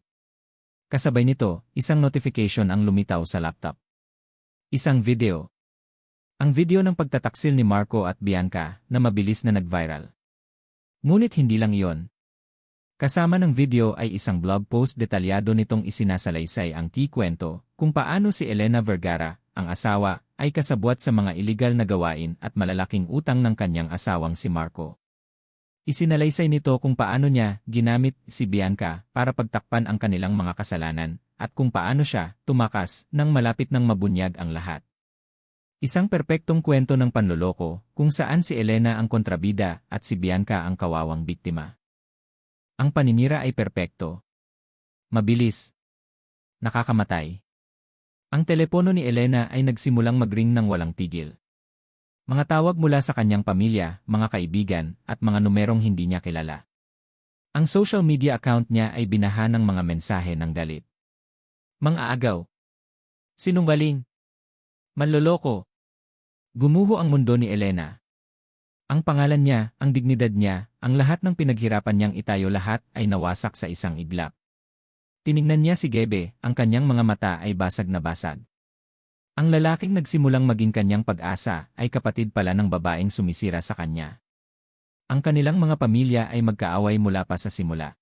Kasabay nito, isang notification ang lumitaw sa laptop. Isang video. Ang video ng pagtataksil ni Marco at Bianca na mabilis na nag-viral. Ngunit hindi lang iyon. Kasama ng video ay isang blog post detalyado nitong isinasalaysay ang kwento kung paano si Elena Vergara, ang asawa, ay kasabwat sa mga iligal na gawain at malalaking utang ng kanyang asawang si Marco. Isinalaysay nito kung paano niya ginamit si Bianca para pagtakpan ang kanilang mga kasalanan at kung paano siya tumakas nang malapit ng mabunyag ang lahat. Isang perpektong kwento ng panloloko kung saan si Elena ang kontrabida at si Bianca ang kawawang biktima. Ang paninira ay perpekto. Mabilis. Nakakamatay. Ang telepono ni Elena ay nagsimulang mag-ring ng walang tigil. Mga tawag mula sa kanyang pamilya, mga kaibigan, at mga numerong hindi niya kilala. Ang social media account niya ay binaha ng mga mensahe ng galit. Mang-aagaw. Sinungaling. Manloloko. Gumuho ang mundo ni Elena. Ang pangalan niya, ang dignidad niya, ang lahat ng pinaghirapan niyang itayo lahat ay nawasak sa isang iglap. Tiningnan niya si Gebe, ang kanyang mga mata ay basag na basag. Ang lalaking nagsimulang maging kanyang pag-asa ay kapatid pala ng babaeng sumisira sa kanya. Ang kanilang mga pamilya ay magkaaway mula pa sa simula.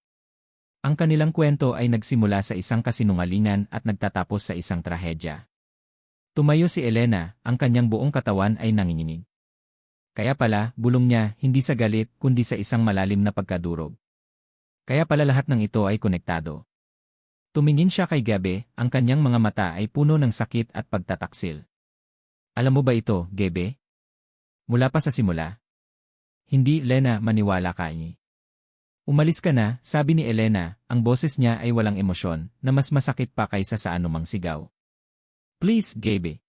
Ang kanilang kwento ay nagsimula sa isang kasinungalingan at nagtatapos sa isang trahedya. Tumayo si Elena, ang kanyang buong katawan ay nanginginig. Kaya pala, bulong niya, hindi sa galit, kundi sa isang malalim na pagkadurog. Kaya pala lahat ng ito ay konektado. Tumingin siya kay Gebe, ang kanyang mga mata ay puno ng sakit at pagtataksil. Alam mo ba ito, Gebe? Mula pa sa simula. Hindi, Elena, maniwala ka niya. Umalis ka na, sabi ni Elena, ang boses niya ay walang emosyon, na mas masakit pa kaysa sa anumang sigaw. Please, Gebe.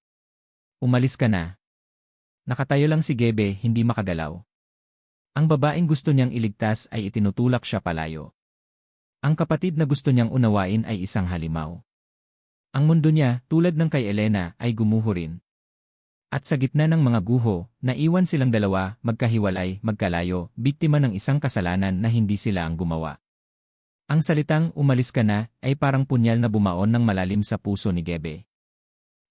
Umalis ka na. Nakatayo lang si Gebe, hindi makagalaw. Ang babaeng gusto niyang iligtas ay itinutulak siya palayo. Ang kapatid na gusto niyang unawain ay isang halimaw. Ang mundo niya, tulad ng kay Elena, ay gumuho rin. At sa gitna ng mga guho, naiwan silang dalawa, magkahiwalay, magkalayo, biktima ng isang kasalanan na hindi sila ang gumawa. Ang salitang umalis ka na ay parang punyal na bumaon ng malalim sa puso ni Gebe.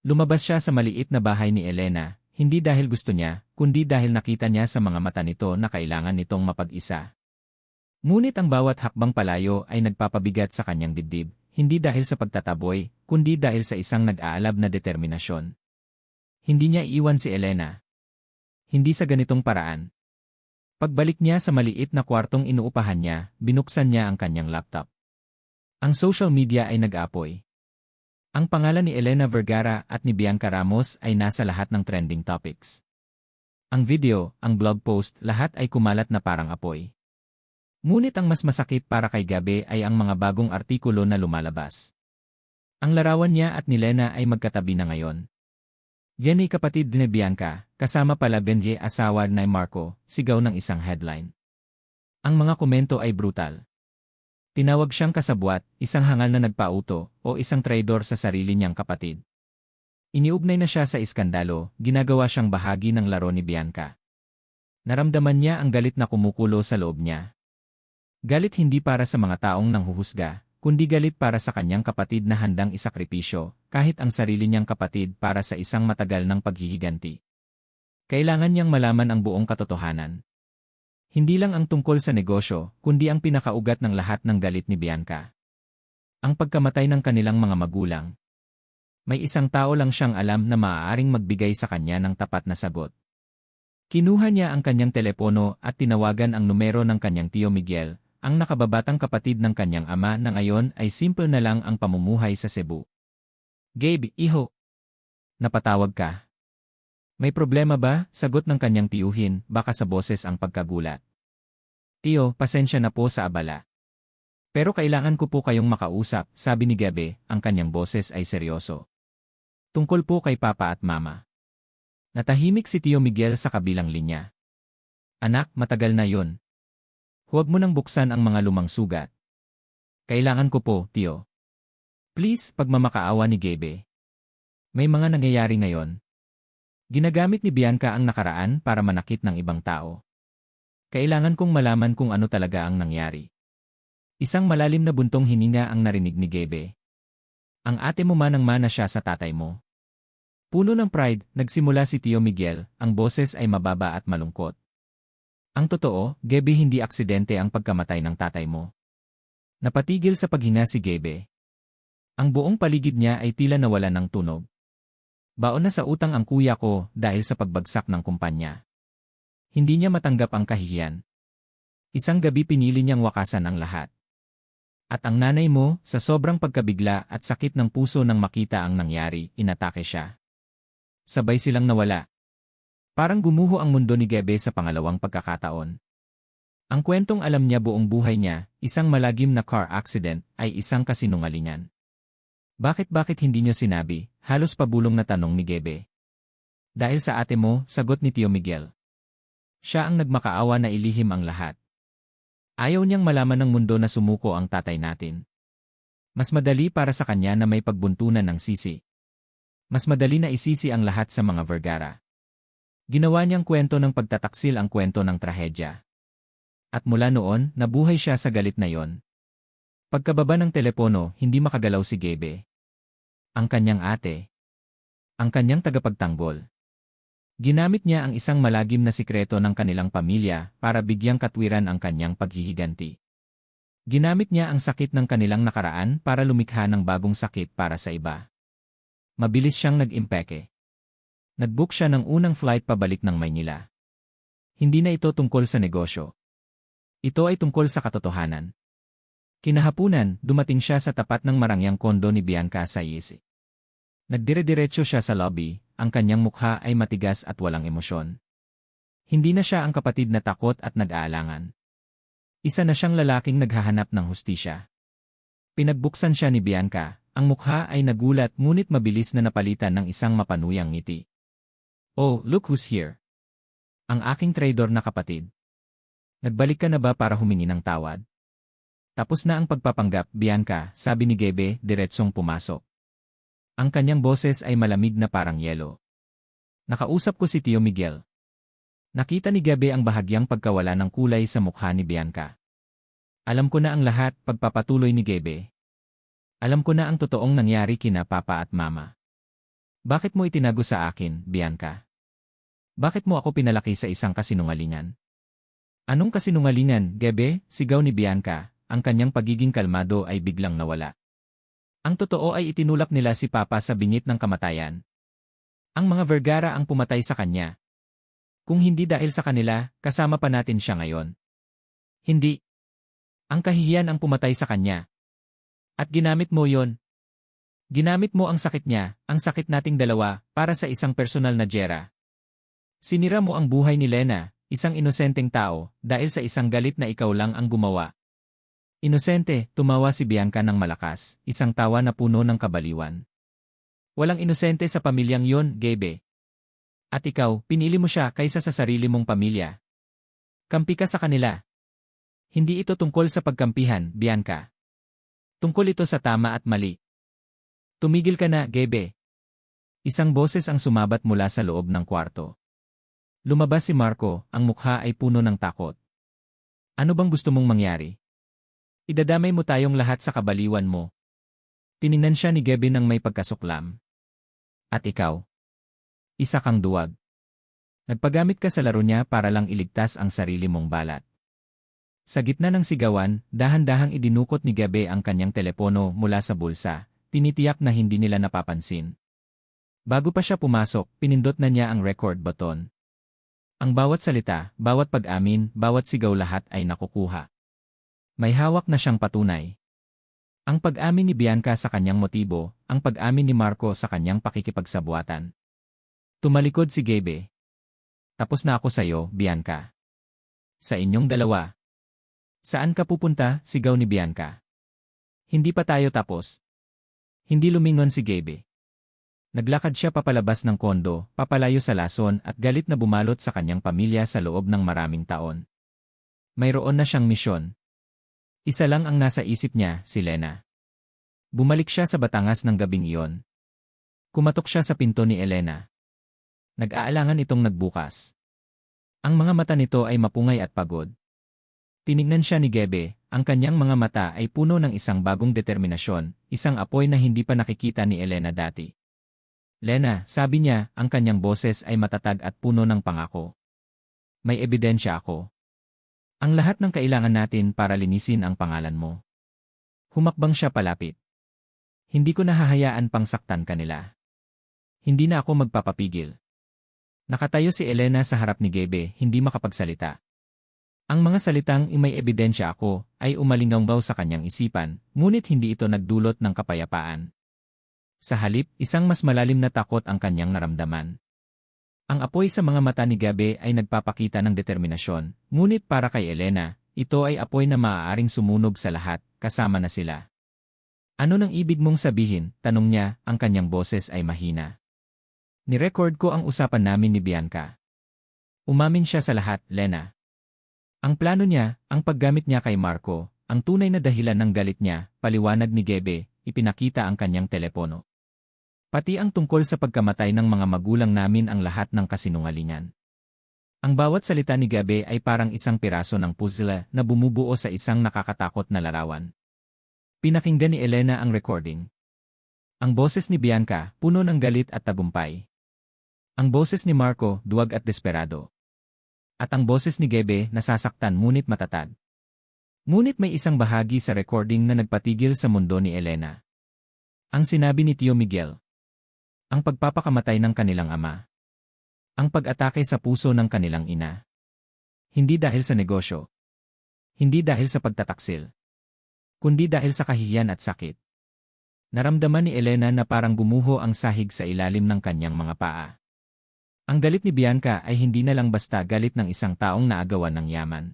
Lumabas siya sa maliit na bahay ni Elena, hindi dahil gusto niya, kundi dahil nakita niya sa mga mata nito na kailangan nitong mapag-isa. Ngunit ang bawat hakbang palayo ay nagpapabigat sa kanyang dibdib, hindi dahil sa pagtataboy, kundi dahil sa isang nag-aalab na determinasyon. Hindi niya iiwan si Elena. Hindi sa ganitong paraan. Pagbalik niya sa maliit na kwartong inuupahan niya, binuksan niya ang kanyang laptop. Ang social media ay nag-apoy. Ang pangalan ni Elena Vergara at ni Bianca Ramos ay nasa lahat ng trending topics. Ang video, ang blog post, lahat ay kumalat na parang apoy. Ngunit ang mas masakit para kay Gabe ay ang mga bagong artikulo na lumalabas. Ang larawan niya at ni Lena ay magkatabi na ngayon. Yan ay kapatid ni Bianca, kasama pala Benye asawa ni Marco, sigaw ng isang headline. Ang mga komento ay brutal. Tinawag siyang kasabwat, isang hangal na nagpauto, o isang traidor sa sarili niyang kapatid. Iniugnay na siya sa iskandalo, ginagawa siyang bahagi ng laro ni Bianca. Naramdaman niya ang galit na kumukulo sa loob niya. Galit hindi para sa mga taong nanghuhusga, kundi galit para sa kanyang kapatid na handang isakripisyo, kahit ang sarili niyang kapatid para sa isang matagal ng paghihiganti. Kailangan niyang malaman ang buong katotohanan. Hindi lang ang tungkol sa negosyo, kundi ang pinakaugat ng lahat ng galit ni Bianca. Ang pagkamatay ng kanilang mga magulang. May isang tao lang siyang alam na maaaring magbigay sa kanya ng tapat na sagot. Kinuha niya ang kanyang telepono at tinawagan ang numero ng kanyang tiyo Miguel, ang nakababatang kapatid ng kanyang ama na ngayon ay simple na lang ang pamumuhay sa Cebu. Gabe, iho. Napatawag ka. May problema ba? Sagot ng kanyang tiyuhin, baka sa boses ang pagkagulat. Tiyo, pasensya na po sa abala. Pero kailangan ko po kayong makausap, sabi ni Gabe, ang kanyang boses ay seryoso. Tungkol po kay Papa at Mama. Natahimik si Tiyo Miguel sa kabilang linya. Anak, matagal na yon. Huwag mo nang buksan ang mga lumang sugat. Kailangan ko po, Tiyo. Please, pagmamakaawa ni Gabe. May mga nangyayari ngayon. Ginagamit ni Bianca ang nakaraan para manakit ng ibang tao. Kailangan kong malaman kung ano talaga ang nangyari. Isang malalim na buntong hininga ang narinig ni Gabe. Ang ate mo manang-mana siya sa tatay mo. Puno ng pride, nagsimula si Tio Miguel, ang boses ay mababa at malungkot. Ang totoo, Gebe, hindi aksidente ang pagkamatay ng tatay mo. Napatigil sa paghinga si Gebe. Ang buong paligid niya ay tila nawalan ng tunog. Baon na sa utang ang kuya ko dahil sa pagbagsak ng kumpanya. Hindi niya matanggap ang kahihiyan. Isang gabi pinili niyang wakasan ang lahat. At ang nanay mo, sa sobrang pagkabigla at sakit ng puso nang makita ang nangyari, inatake siya. Sabay silang nawala. Parang gumuho ang mundo ni Gebe sa pangalawang pagkakataon. Ang kwentong alam niya buong buhay niya, isang malagim na car accident, ay isang kasinungalingan. Bakit hindi niyo sinabi? Halos pabulong na tanong ni Gebe. Dahil sa ate mo, sagot ni Tio Miguel. Siya ang nagmakaawa na ilihim ang lahat. Ayaw niyang malaman ng mundo na sumuko ang tatay natin. Mas madali para sa kanya na may pagbuntunan ng sisi. Mas madali na isisi ang lahat sa mga Vergara. Ginawa niyang kwento ng pagtataksil ang kwento ng trahedya. At mula noon, nabuhay siya sa galit na yon. Pagkababa ng telepono, hindi makagalaw si Gebe. Ang kanyang ate. Ang kanyang tagapagtanggol. Ginamit niya ang isang malagim na sikreto ng kanilang pamilya para bigyang katwiran ang kanyang paghihiganti. Ginamit niya ang sakit ng kanilang nakaraan para lumikha ng bagong sakit para sa iba. Mabilis siyang nag-impeke. Nag-book siya ng unang flight pabalik ng Maynila. Hindi na ito tungkol sa negosyo. Ito ay tungkol sa katotohanan. Kinahapunan, dumating siya sa tapat ng marangyang kondo ni Bianca sa Yesi. Nagdire-diretso siya sa lobby, ang kanyang mukha ay matigas at walang emosyon. Hindi na siya ang kapatid na takot at nag-aalangan. Isa na siyang lalaking naghahanap ng hustisya. Pinagbuksan siya ni Bianca, ang mukha ay nagulat ngunit mabilis na napalitan ng isang mapanuyang ngiti. Oh, look who's here. Ang aking traidor na kapatid. Nagbalik ka na ba para humingi ng tawad? Tapos na ang pagpapanggap, Bianca, sabi ni Gebe, diretsong pumasok. Ang kanyang boses ay malamig na parang yelo. Nakausap ko si Tio Miguel. Nakita ni Gebe ang bahagyang pagkawala ng kulay sa mukha ni Bianca. Alam ko na ang lahat, pagpapatuloy ni Gebe. Alam ko na ang totoong nangyari kina Papa at Mama. Bakit mo itinago sa akin, Bianca? Bakit mo ako pinalaki sa isang kasinungalingan? Anong kasinungalingan, Gebe? Sigaw ni Bianca. Ang kanyang pagiging kalmado ay biglang nawala. Ang totoo ay itinulak nila si Papa sa bingit ng kamatayan. Ang mga Vergara ang pumatay sa kanya. Kung hindi dahil sa kanila, kasama pa natin siya ngayon. Hindi. Ang kahihiyan ang pumatay sa kanya. At ginamit mo yon. Ginamit mo ang sakit niya, ang sakit nating dalawa, para sa isang personal na giyera. Sinira mo ang buhay ni Lena, isang inosenteng tao, dahil sa isang galit na ikaw lang ang gumawa. Inosente, tumawa si Bianca ng malakas, isang tawa na puno ng kabaliwan. Walang inosente sa pamilyang yon, Gebe. At ikaw, pinili mo siya kaysa sa sarili mong pamilya. Kampi ka sa kanila. Hindi ito tungkol sa pagkampihan, Bianca. Tungkol ito sa tama at mali. Tumigil ka na, Gebe. Isang boses ang sumabat mula sa loob ng kwarto. Lumabas si Marco, ang mukha ay puno ng takot. Ano bang gusto mong mangyari? Idadamay mo tayong lahat sa kabaliwan mo. Tiningnan siya ni Gebe ng may pagkasuklam. At ikaw? Isa kang duwag. Nagpagamit ka sa laro niya para lang iligtas ang sarili mong balat. Sa gitna ng sigawan, dahan-dahang idinukot ni Gebe ang kanyang telepono mula sa bulsa, tinitiyak na hindi nila napapansin. Bago pa siya pumasok, pinindot na niya ang record button. Ang bawat salita, bawat pag-amin, bawat sigaw lahat ay nakukuha. May hawak na siyang patunay. Ang pag-amin ni Bianca sa kanyang motibo, ang pag-amin ni Marco sa kanyang pakikipagsabuatan. Tumalikod si Gebe. Tapos na ako sa iyo, Bianca. Sa inyong dalawa. Saan ka pupunta? Sigaw ni Bianca. Hindi pa tayo tapos. Hindi lumingon si Gebe. Naglakad siya papalabas ng kondo, papalayo sa lason at galit na bumalot sa kanyang pamilya sa loob ng maraming taon. Mayroon na siyang misyon. Isa lang ang nasa isip niya, si Lena. Bumalik siya sa Batangas ng gabing iyon. Kumatok siya sa pinto ni Elena. Nag-aalangan itong nagbukas. Ang mga mata nito ay mapungay at pagod. Tinignan siya ni Gebe, ang kanyang mga mata ay puno ng isang bagong determinasyon, isang apoy na hindi pa nakikita ni Elena dati. Lena, sabi niya, ang kanyang boses ay matatag at puno ng pangako. May ebidensya ako. Ang lahat ng kailangan natin para linisin ang pangalan mo. Humakbang siya palapit. Hindi ko nahahayaan pang saktan kanila. Hindi na ako magpapapigil. Nakatayo si Elena sa harap ni Gabe, hindi makapagsalita. Ang mga salitang may ebidensya ako ay umalinggaw sa kanyang isipan, ngunit hindi ito nagdulot ng kapayapaan. Sa halip, isang mas malalim na takot ang kanyang naramdaman. Ang apoy sa mga mata ni Gabe ay nagpapakita ng determinasyon, ngunit para kay Elena, ito ay apoy na maaaring sumunog sa lahat, kasama na sila. Ano nang ibig mong sabihin? Tanong niya, ang kanyang boses ay mahina. Nirecord ko ang usapan namin ni Bianca. Umamin siya sa lahat, Lena. Ang plano niya, ang paggamit niya kay Marco, ang tunay na dahilan ng galit niya, paliwanag ni Gabe, ipinakita ang kanyang telepono. Pati ang tungkol sa pagkamatay ng mga magulang namin ang lahat ng kasinungalingan. Ang bawat salita ni Gabe ay parang isang piraso ng puzzle na bumubuo sa isang nakakatakot na larawan. Pinakinggan ni Elena ang recording. Ang boses ni Bianca, puno ng galit at tagumpay. Ang boses ni Marco, duwag at desperado. At ang boses ni Gabe, nasasaktan ngunit matatag. Ngunit may isang bahagi sa recording na nagpatigil sa mundo ni Elena. Ang sinabi ni Tio Miguel. Ang pagpapakamatay ng kanilang ama. Ang pag-atake sa puso ng kanilang ina. Hindi dahil sa negosyo. Hindi dahil sa pagtataksil. Kundi dahil sa kahihiyan at sakit. Naramdaman ni Elena na parang gumuho ang sahig sa ilalim ng kanyang mga paa. Ang galit ni Bianca ay hindi na lang basta galit ng isang taong naagawan ng yaman.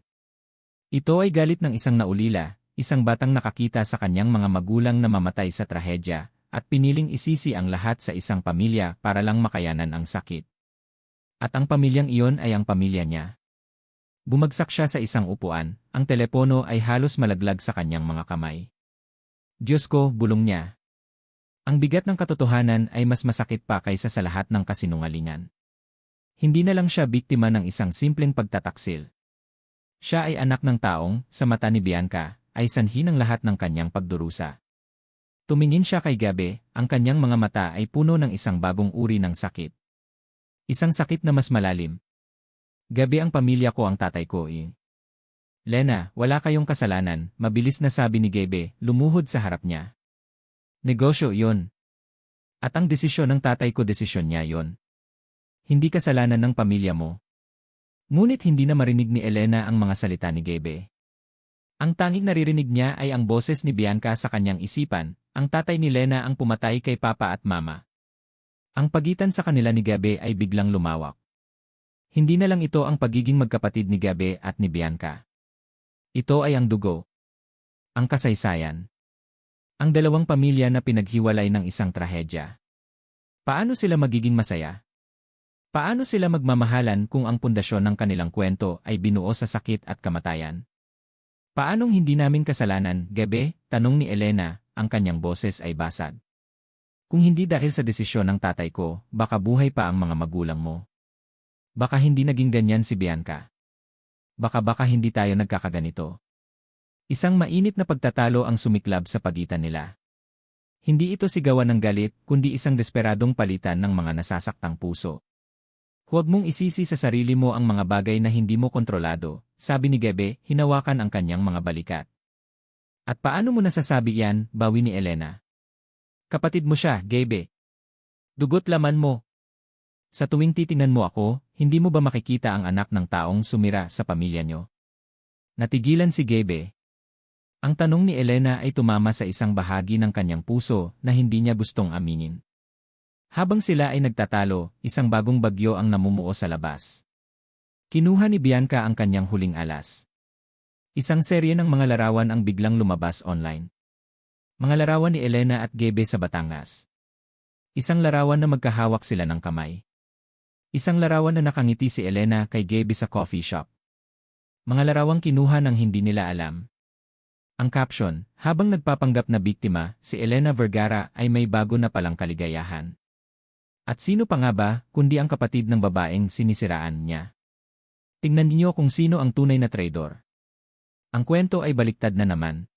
Ito ay galit ng isang naulila, isang batang nakakita sa kanyang mga magulang na mamatay sa trahedya, at piniling isisi ang lahat sa isang pamilya para lang makayanan ang sakit. At ang pamilyang iyon ay ang pamilya niya. Bumagsak siya sa isang upuan, ang telepono ay halos malaglag sa kanyang mga kamay. Diyos ko, bulong niya. Ang bigat ng katotohanan ay mas masakit pa kaysa sa lahat ng kasinungalingan. Hindi na lang siya biktima ng isang simpleng pagtataksil. Siya ay anak ng taong, sa mata ni Bianca, ay sanhi ng lahat ng kanyang pagdurusa. Tumingin siya kay Gabe, ang kanyang mga mata ay puno ng isang bagong uri ng sakit. Isang sakit na mas malalim. Gabe, ang pamilya ko, ang tatay ko eh. Lena, wala kayong kasalanan, mabilis na sabi ni Gabe, lumuhod sa harap niya. Negosyo yon. At ang desisyon ng tatay ko, desisyon niya yon. Hindi kasalanan ng pamilya mo. Ngunit hindi na marinig ni Elena ang mga salita ni Gabe. Ang tanging naririnig niya ay ang boses ni Bianca sa kanyang isipan, ang tatay ni Lena ang pumatay kay Papa at Mama. Ang pagitan sa kanila ni Gabe ay biglang lumawak. Hindi na lang ito ang pagiging magkapatid ni Gabe at ni Bianca. Ito ay ang dugo. Ang kasaysayan. Ang dalawang pamilya na pinaghiwalay ng isang trahedya. Paano sila magiging masaya? Paano sila magmamahalan kung ang pundasyon ng kanilang kwento ay binuo sa sakit at kamatayan? Paanong hindi namin kasalanan, Gabe? Tanong ni Elena, ang kanyang boses ay basag. Kung hindi dahil sa desisyon ng tatay ko, baka buhay pa ang mga magulang mo. Baka hindi naging ganyan si Bianca. Baka hindi tayo nagkakaganito. Isang mainit na pagtatalo ang sumiklab sa pagitan nila. Hindi ito sigawan ng galit, kundi isang desperadong palitan ng mga nasasaktang puso. Huwag mong isisi sa sarili mo ang mga bagay na hindi mo kontrolado, sabi ni Gabe, hinawakan ang kanyang mga balikat. At paano mo nasasabi yan, bawi ni Elena? Kapatid mo siya, Gabe. Dugot laman mo. Sa tuwing titingnan mo ako, hindi mo ba makikita ang anak ng taong sumira sa pamilya nyo? Natigilan si Gabe. Ang tanong ni Elena ay tumama sa isang bahagi ng kanyang puso na hindi niya gustong aminin. Habang sila ay nagtatalo, isang bagong bagyo ang namumuo sa labas. Kinuha ni Bianca ang kanyang huling alas. Isang serye ng mga larawan ang biglang lumabas online. Mga larawan ni Elena at Gabe sa Batangas. Isang larawan na magkahawak sila ng kamay. Isang larawan na nakangiti si Elena kay Gabe sa coffee shop. Mga larawang kinuha ng hindi nila alam. Ang caption, habang nagpapanggap na biktima, si Elena Vergara ay may bago na palang kaligayahan. At sino pa nga ba, kundi ang kapatid ng babaeng sinisiraan niya? Tingnan niyo kung sino ang tunay na traidor. Ang kwento ay baliktad na naman.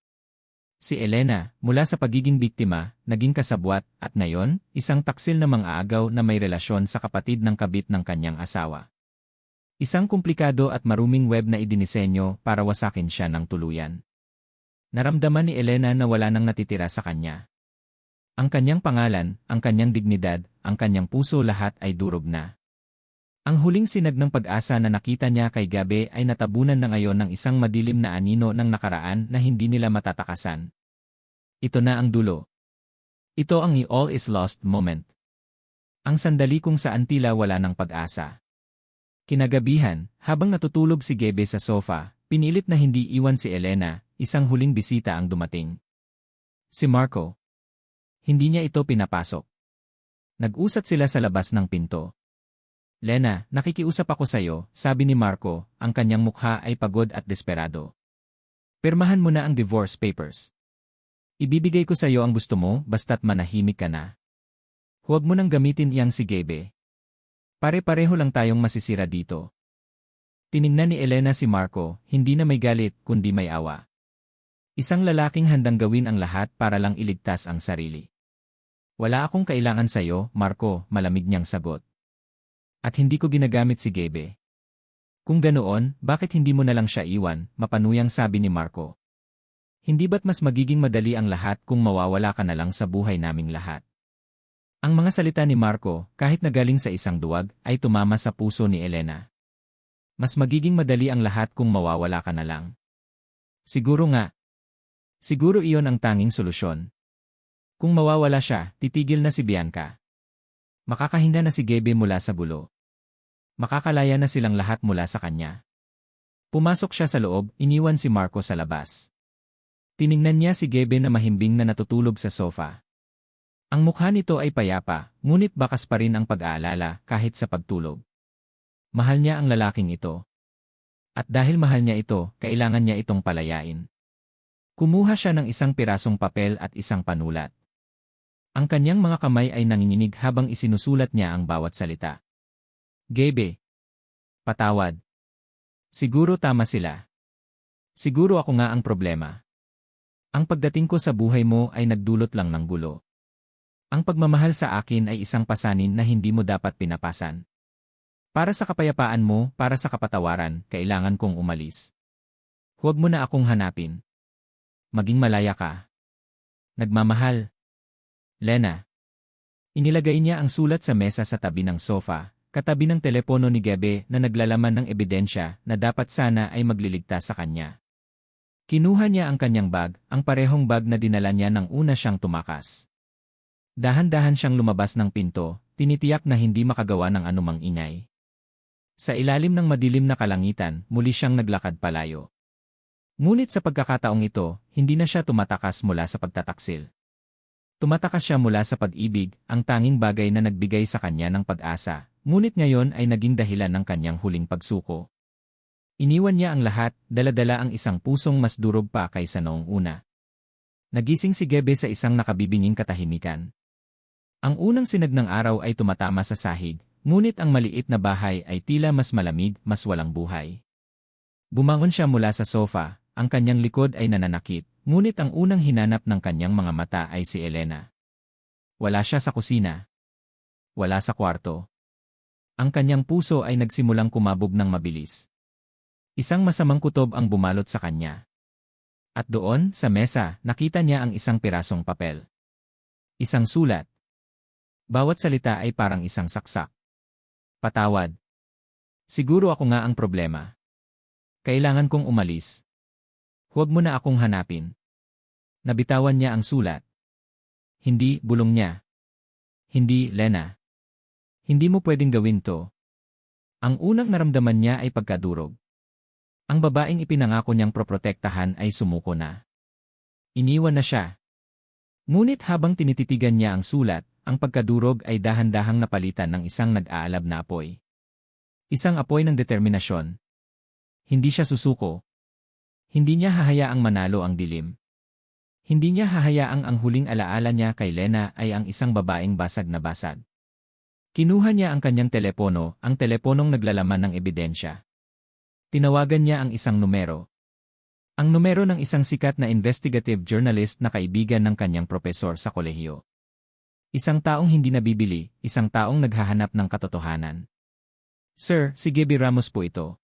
Si Elena, mula sa pagiging biktima, naging kasabwat, at ngayon, isang taksil na mang-aagaw na may relasyon sa kapatid ng kabit ng kanyang asawa. Isang komplikado at maruming web na idinisenyo para wasakin siya ng tuluyan. Naramdaman ni Elena na wala nang natitira sa kanya. Ang kanyang pangalan, ang kanyang dignidad, ang kanyang puso lahat ay durog na. Ang huling sinag ng pag-asa na nakita niya kay Gabi ay natabunan na ngayon ng isang madilim na anino ng nakaraan na hindi nila matatakasan. Ito na ang dulo. Ito ang all is lost moment. Ang sandali kung saan tila wala ng pag-asa. Kinagabihan, habang natutulog si Gabi sa sofa, pinilit na hindi iwan si Elena, isang huling bisita ang dumating. Si Marco. Hindi niya ito pinapasok. Nag-usat sila sa labas ng pinto. Lena, nakikiusap ako sa'yo, sabi ni Marco, ang kanyang mukha ay pagod at desperado. Pirmahan mo na ang divorce papers. Ibibigay ko sa'yo ang gusto mo, basta't manahimik ka na. Huwag mo nang gamitin iyang si Gabe. Pare-pareho lang tayong masisira dito. Tiningnan ni Elena si Marco, hindi na may galit, kundi may awa. Isang lalaking handang gawin ang lahat para lang iligtas ang sarili. Wala akong kailangan sa'yo, Marco, malamig niyang sagot. At hindi ko ginagamit si Gabe. Kung ganoon, bakit hindi mo na lang siya iwan, mapanuyang sabi ni Marco. Hindi ba't mas magiging madali ang lahat kung mawawala ka na lang sa buhay naming lahat? Ang mga salita ni Marco, kahit nagaling sa isang duwag, ay tumama sa puso ni Elena. Mas magiging madali ang lahat kung mawawala ka na lang. Siguro nga. Siguro iyon ang tanging solusyon. Kung mawawala siya, titigil na si Bianca. Makakahinda na si Gabe mula sa gulo. Makakalaya na silang lahat mula sa kanya. Pumasok siya sa loob, iniwan si Marco sa labas. Tiningnan niya si Gabe na mahimbing na natutulog sa sofa. Ang mukha nito ay payapa, ngunit bakas pa rin ang pag-aalala kahit sa pagtulog. Mahal niya ang lalaking ito. At dahil mahal niya ito, kailangan niya itong palayain. Kumuha siya ng isang pirasong papel at isang panulat. Ang kanyang mga kamay ay nanginginig habang isinusulat niya ang bawat salita. Gabe. Patawad. Siguro tama sila. Siguro ako nga ang problema. Ang pagdating ko sa buhay mo ay nagdulot lang ng gulo. Ang pagmamahal sa akin ay isang pasanin na hindi mo dapat pinapasan. Para sa kapayapaan mo, para sa kapatawaran, kailangan kong umalis. Huwag mo na akong hanapin. Maging malaya ka. Nagmamahal. Lena. Inilagay niya ang sulat sa mesa sa tabi ng sofa, katabi ng telepono ni Gabe na naglalaman ng ebidensya na dapat sana ay magliligtas sa kanya. Kinuha niya ang kanyang bag, ang parehong bag na dinala niya nang una siyang tumakas. Dahan-dahan siyang lumabas ng pinto, tinitiyak na hindi makagawa ng anumang ingay. Sa ilalim ng madilim na kalangitan, muli siyang naglakad palayo. Ngunit sa pagkakataong ito, hindi na siya tumatakas mula sa pagtataksil. Tumatakas siya mula sa pag-ibig, ang tanging bagay na nagbigay sa kanya ng pag-asa, ngunit ngayon ay naging dahilan ng kanyang huling pagsuko. Iniwan niya ang lahat, dala-dala ang isang pusong mas durog pa kaysa noong una. Nagising si Gabe sa isang nakabibinging katahimikan. Ang unang sinag ng araw ay tumatama sa sahig, ngunit ang maliit na bahay ay tila mas malamig, mas walang buhay. Bumangon siya mula sa sofa, ang kanyang likod ay nananakit, ngunit ang unang hinanap ng kanyang mga mata ay si Elena. Wala siya sa kusina. Wala sa kwarto. Ang kanyang puso ay nagsimulang kumabog ng mabilis. Isang masamang kutob ang bumalot sa kanya. At doon, sa mesa, nakita niya ang isang pirasong papel. Isang sulat. Bawat salita ay parang isang saksak. Patawad. Siguro ako nga ang problema. Kailangan kong umalis. Huwag mo na akong hanapin. Nabitawan niya ang sulat. Hindi, bulong niya. Hindi, Lena. Hindi mo pwedeng gawin to. Ang unang naramdaman niya ay pagkadurog. Ang babaeng ipinangako niyang proprotektahan ay sumuko na. Iniwan na siya. Ngunit habang tinititigan niya ang sulat, ang pagkadurog ay dahan-dahang napalitan ng isang nag-aalab na apoy. Isang apoy ng determinasyon. Hindi siya susuko. Hindi niya hahayaang manalo ang dilim. Hindi niya hahayaang ang huling alaala niya kay Lena ay ang isang babaeng basag na basag. Kinuha niya ang kanyang telepono, ang teleponong naglalaman ng ebidensya. Tinawagan niya ang isang numero. Ang numero ng isang sikat na investigative journalist na kaibigan ng kanyang propesor sa kolehiyo. Isang taong hindi nabibili, isang taong naghahanap ng katotohanan. Sir, si Gabby Ramos po ito.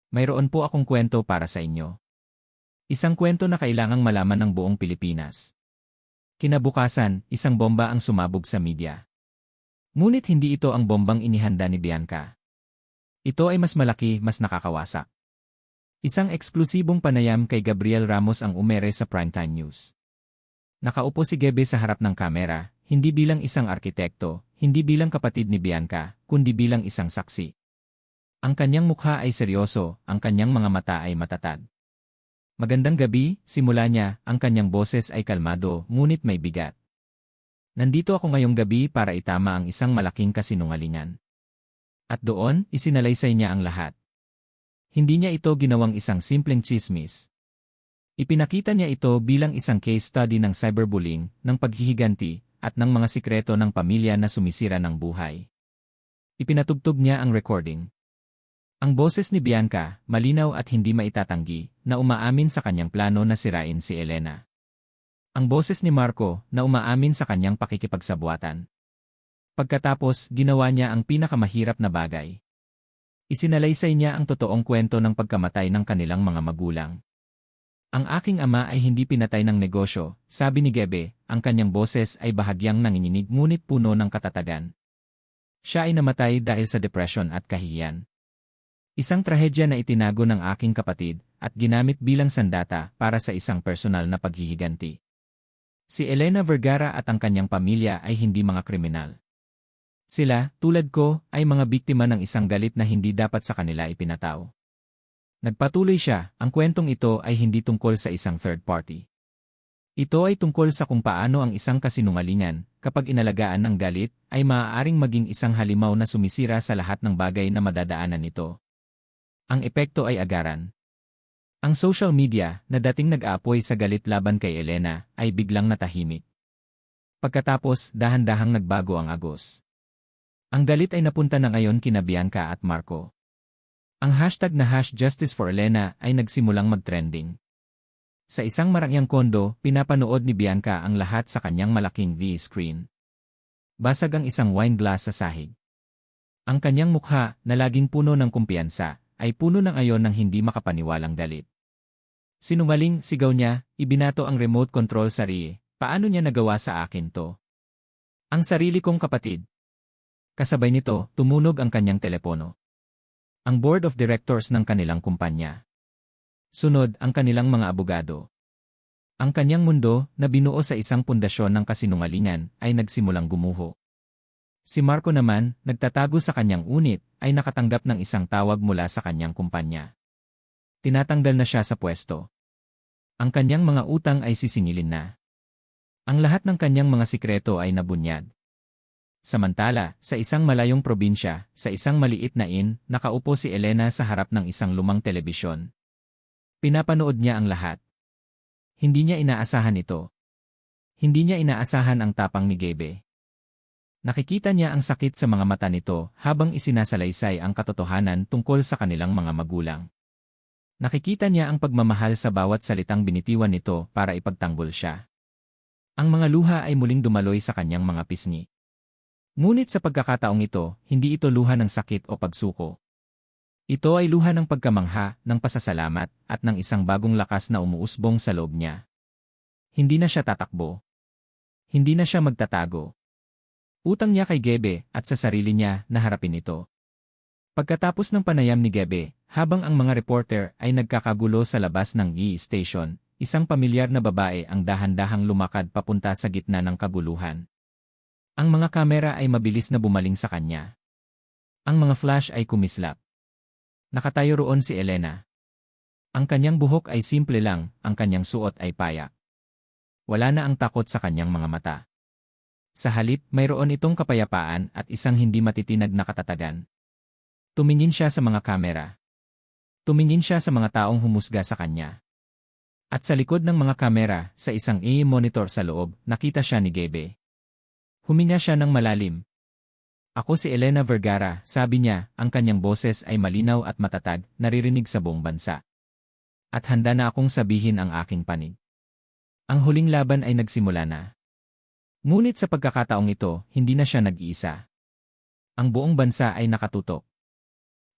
Mayroon po akong kwento para sa inyo. Isang kwento na kailangang malaman ng buong Pilipinas. Kinabukasan, isang bomba ang sumabog sa media. Ngunit hindi ito ang bombang inihanda ni Bianca. Ito ay mas malaki, mas nakakawasak. Isang eksklusibong panayam kay Gabriel Ramos ang umere sa Primetime News. Nakaupo si Gabby sa harap ng kamera, hindi bilang isang arkitekto, hindi bilang kapatid ni Bianca, kundi bilang isang saksi. Ang kanyang mukha ay seryoso, ang kanyang mga mata ay matatag. Magandang gabi, simula niya, ang kanyang boses ay kalmado, ngunit may bigat. Nandito ako ngayong gabi para itama ang isang malaking kasinungalingan. At doon, isinalaysay niya ang lahat. Hindi niya ito ginawang isang simpleng chismis. Ipinakita niya ito bilang isang case study ng cyberbullying, ng paghihiganti, at ng mga sikreto ng pamilya na sumisira ng buhay. Ipinatugtog niya ang recording. Ang boses ni Bianca, malinaw at hindi maitatanggi, na umaamin sa kanyang plano na sirain si Elena. Ang boses ni Marco, na umaamin sa kanyang pakikipagsabuatan. Pagkatapos, ginawa niya ang pinakamahirap na bagay. Isinalaysay niya ang totoong kwento ng pagkamatay ng kanilang mga magulang. Ang aking ama ay hindi pinatay ng negosyo, sabi ni Gabby, ang kanyang boses ay bahagyang nanginginig ngunit puno ng katatagan. Siya ay namatay dahil sa depression at kahihiyan. Isang trahedya na itinago ng aking kapatid at ginamit bilang sandata para sa isang personal na paghihiganti. Si Elena Vergara at ang kanyang pamilya ay hindi mga kriminal. Sila, tulad ko, ay mga biktima ng isang galit na hindi dapat sa kanila ipinataw. Nagpatuloy siya, ang kwentong ito ay hindi tungkol sa isang third party. Ito ay tungkol sa kung paano ang isang kasinungalingan, kapag inalagaan ng galit, ay maaaring maging isang halimaw na sumisira sa lahat ng bagay na madadaanan nito. Ang epekto ay agaran. Ang social media, na dating nag-aapoy sa galit laban kay Elena, ay biglang natahimik. Pagkatapos, dahan-dahang nagbago ang agos. Ang galit ay napunta na ngayon kina Bianca at Marco. Ang hashtag na #JusticeForElena ay nagsimulang mag-trending. Sa isang marangyang kondo, pinapanood ni Bianca ang lahat sa kanyang malaking V-screen. Basag ang isang wine glass sa sahig. Ang kanyang mukha, na laging puno ng kumpiyansa, ay puno ng ayon ng hindi makapaniwalang galit. Sinungaling, sigaw niya, ibinato ang remote control sa Rie. Paano niya nagawa sa akin to? Ang sarili kong kapatid. Kasabay nito, tumunog ang kanyang telepono. Ang board of directors ng kanilang kumpanya. Sunod, ang kanilang mga abogado. Ang kanyang mundo, na binuo sa isang pundasyon ng kasinungalingan, ay nagsimulang gumuho. Si Marco naman, nagtatago sa kanyang unit, ay nakatanggap ng isang tawag mula sa kanyang kumpanya. Tinatanggal na siya sa pwesto. Ang kanyang mga utang ay sisingilin na. Ang lahat ng kanyang mga sikreto ay nabunyag. Samantala, sa isang malayong probinsya, sa isang maliit na inn, nakaupo si Elena sa harap ng isang lumang telebisyon. Pinapanood niya ang lahat. Hindi niya inaasahan ito. Hindi niya inaasahan ang tapang ni Gabby. Nakikita niya ang sakit sa mga mata nito habang isinasalaysay ang katotohanan tungkol sa kanilang mga magulang. Nakikita niya ang pagmamahal sa bawat salitang binitiwan nito para ipagtanggol siya. Ang mga luha ay muling dumaloy sa kanyang mga pisngi. Ngunit sa pagkakataong ito, hindi ito luha ng sakit o pagsuko. Ito ay luha ng pagkamangha, ng pasasalamat, at ng isang bagong lakas na umuusbong sa loob niya. Hindi na siya tatakbo. Hindi na siya magtatago. Utang niya kay Gabby at sa sarili niya na harapin ito. Pagkatapos ng panayam ni Gabby, habang ang mga reporter ay nagkakagulo sa labas ng station, isang pamilyar na babae ang dahan-dahang lumakad papunta sa gitna ng kaguluhan. Ang mga kamera ay mabilis na bumaling sa kanya. Ang mga flash ay kumislap. Nakatayo roon si Elena. Ang kanyang buhok ay simple lang, ang kanyang suot ay payak. Wala na ang takot sa kanyang mga mata. Sa halip, mayroon itong kapayapaan at isang hindi matitinag na katatagan. Tumingin siya sa mga kamera. Tumingin siya sa mga taong humusga sa kanya. At sa likod ng mga kamera, sa isang monitor sa loob, nakita siya ni Gabby. Huminga siya ng malalim. Ako si Elena Vergara, sabi niya, ang kanyang boses ay malinaw at matatag, naririnig sa buong bansa. At handa na akong sabihin ang aking panig. Ang huling laban ay nagsimula na. Ngunit sa pagkakataong ito, hindi na siya nag-iisa. Ang buong bansa ay nakatutok.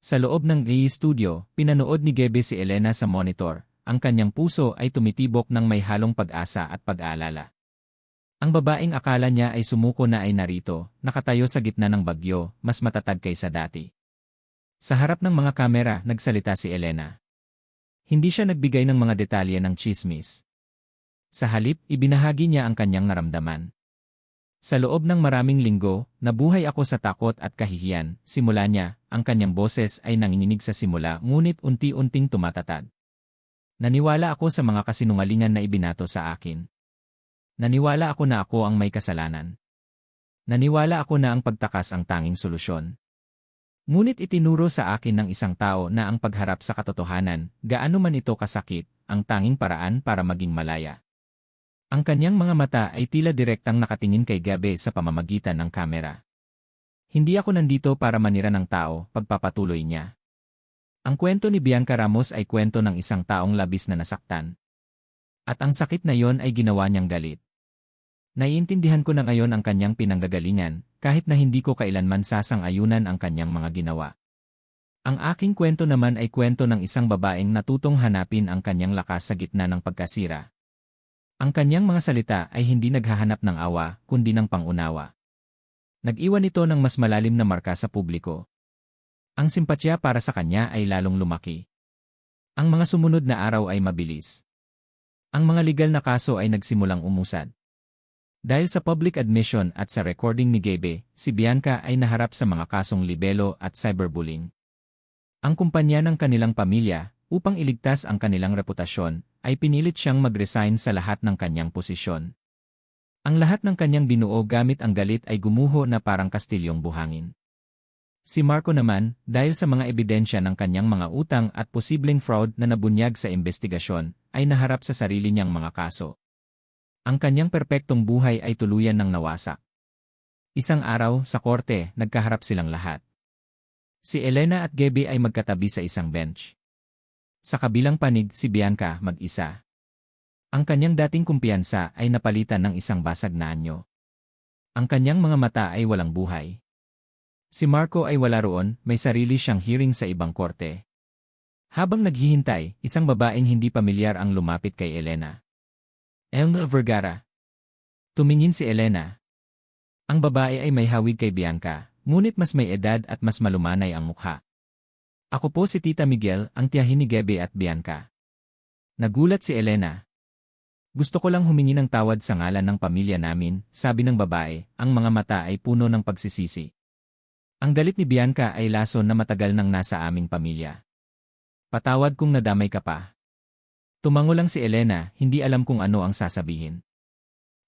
Sa loob ng studio, pinanood ni Gebe si Elena sa monitor. Ang kanyang puso ay tumitibok ng may halong pag-asa at pag-aalala. Ang babaeng akala niya ay sumuko na ay narito, nakatayo sa gitna ng bagyo, mas matatag kaysa dati. Sa harap ng mga kamera, nagsalita si Elena. Hindi siya nagbigay ng mga detalye ng chismis. Sa halip, ibinahagi niya ang kanyang naramdaman. Sa loob ng maraming linggo, nabuhay ako sa takot at kahihiyan. Simula niya, ang kanyang boses ay nanginginig sa simula ngunit unti-unting tumatatag. Naniwala ako sa mga kasinungalingan na ibinato sa akin. Naniwala ako na ako ang may kasalanan. Naniwala ako na ang pagtakas ang tanging solusyon. Ngunit itinuro sa akin ng isang tao na ang pagharap sa katotohanan, gaano man ito kasakit, ang tanging paraan para maging malaya. Ang kanyang mga mata ay tila direktang nakatingin kay Gebe sa pamamagitan ng kamera. Hindi ako nandito para manira ng tao, pagpapatuloy niya. Ang kwento ni Bianca Ramos ay kwento ng isang taong labis na nasaktan. At ang sakit na yon ay ginawa niyang galit. Naiintindihan ko na ngayon ang kanyang pinanggagalingan, kahit na hindi ko kailanman sasang-ayunan ang kanyang mga ginawa. Ang aking kwento naman ay kwento ng isang babaeng natutong hanapin ang kanyang lakas sa gitna ng pagkasira. Ang kanyang mga salita ay hindi naghahanap ng awa, kundi ng pangunawa. Nag-iwan ito ng mas malalim na marka sa publiko. Ang simpatya para sa kanya ay lalong lumaki. Ang mga sumunod na araw ay mabilis. Ang mga legal na kaso ay nagsimulang umusad. Dahil sa public admission at sa recording ni Gebe, si Bianca ay naharap sa mga kasong libelo at cyberbullying. Ang kumpanya ng kanilang pamilya, upang iligtas ang kanilang reputasyon, ay pinilit siyang mag-resign sa lahat ng kanyang posisyon. Ang lahat ng kanyang binuo gamit ang galit ay gumuho na parang kastilyong buhangin. Si Marco naman, dahil sa mga ebidensya ng kanyang mga utang at posibleng fraud na nabunyag sa investigasyon, ay naharap sa sarili niyang mga kaso. Ang kanyang perpektong buhay ay tuluyan ng nawasak. Isang araw, sa korte, nagkaharap silang lahat. Si Elena at Gebe ay magkatabi sa isang bench. Sa kabilang panig, si Bianca, mag-isa. Ang kanyang dating kumpiyansa ay napalitan ng isang basag na anyo. Ang kanyang mga mata ay walang buhay. Si Marco ay wala roon, may sarili siyang hearing sa ibang korte. Habang naghihintay, isang babaeng hindi pamilyar ang lumapit kay Elena. Elna Vergara. Tumingin si Elena. Ang babae ay may hawig kay Bianca, ngunit mas may edad at mas malumanay ang mukha. Ako po si Tita Miguel, ang tiyahin ni Gebe at Bianca. Nagulat si Elena. Gusto ko lang humingi ng tawad sa ngalan ng pamilya namin, sabi ng babae, ang mga mata ay puno ng pagsisisi. Ang galit ni Bianca ay lason na matagal nang nasa aming pamilya. Patawad kung nadamay ka pa. Tumango lang si Elena, hindi alam kung ano ang sasabihin.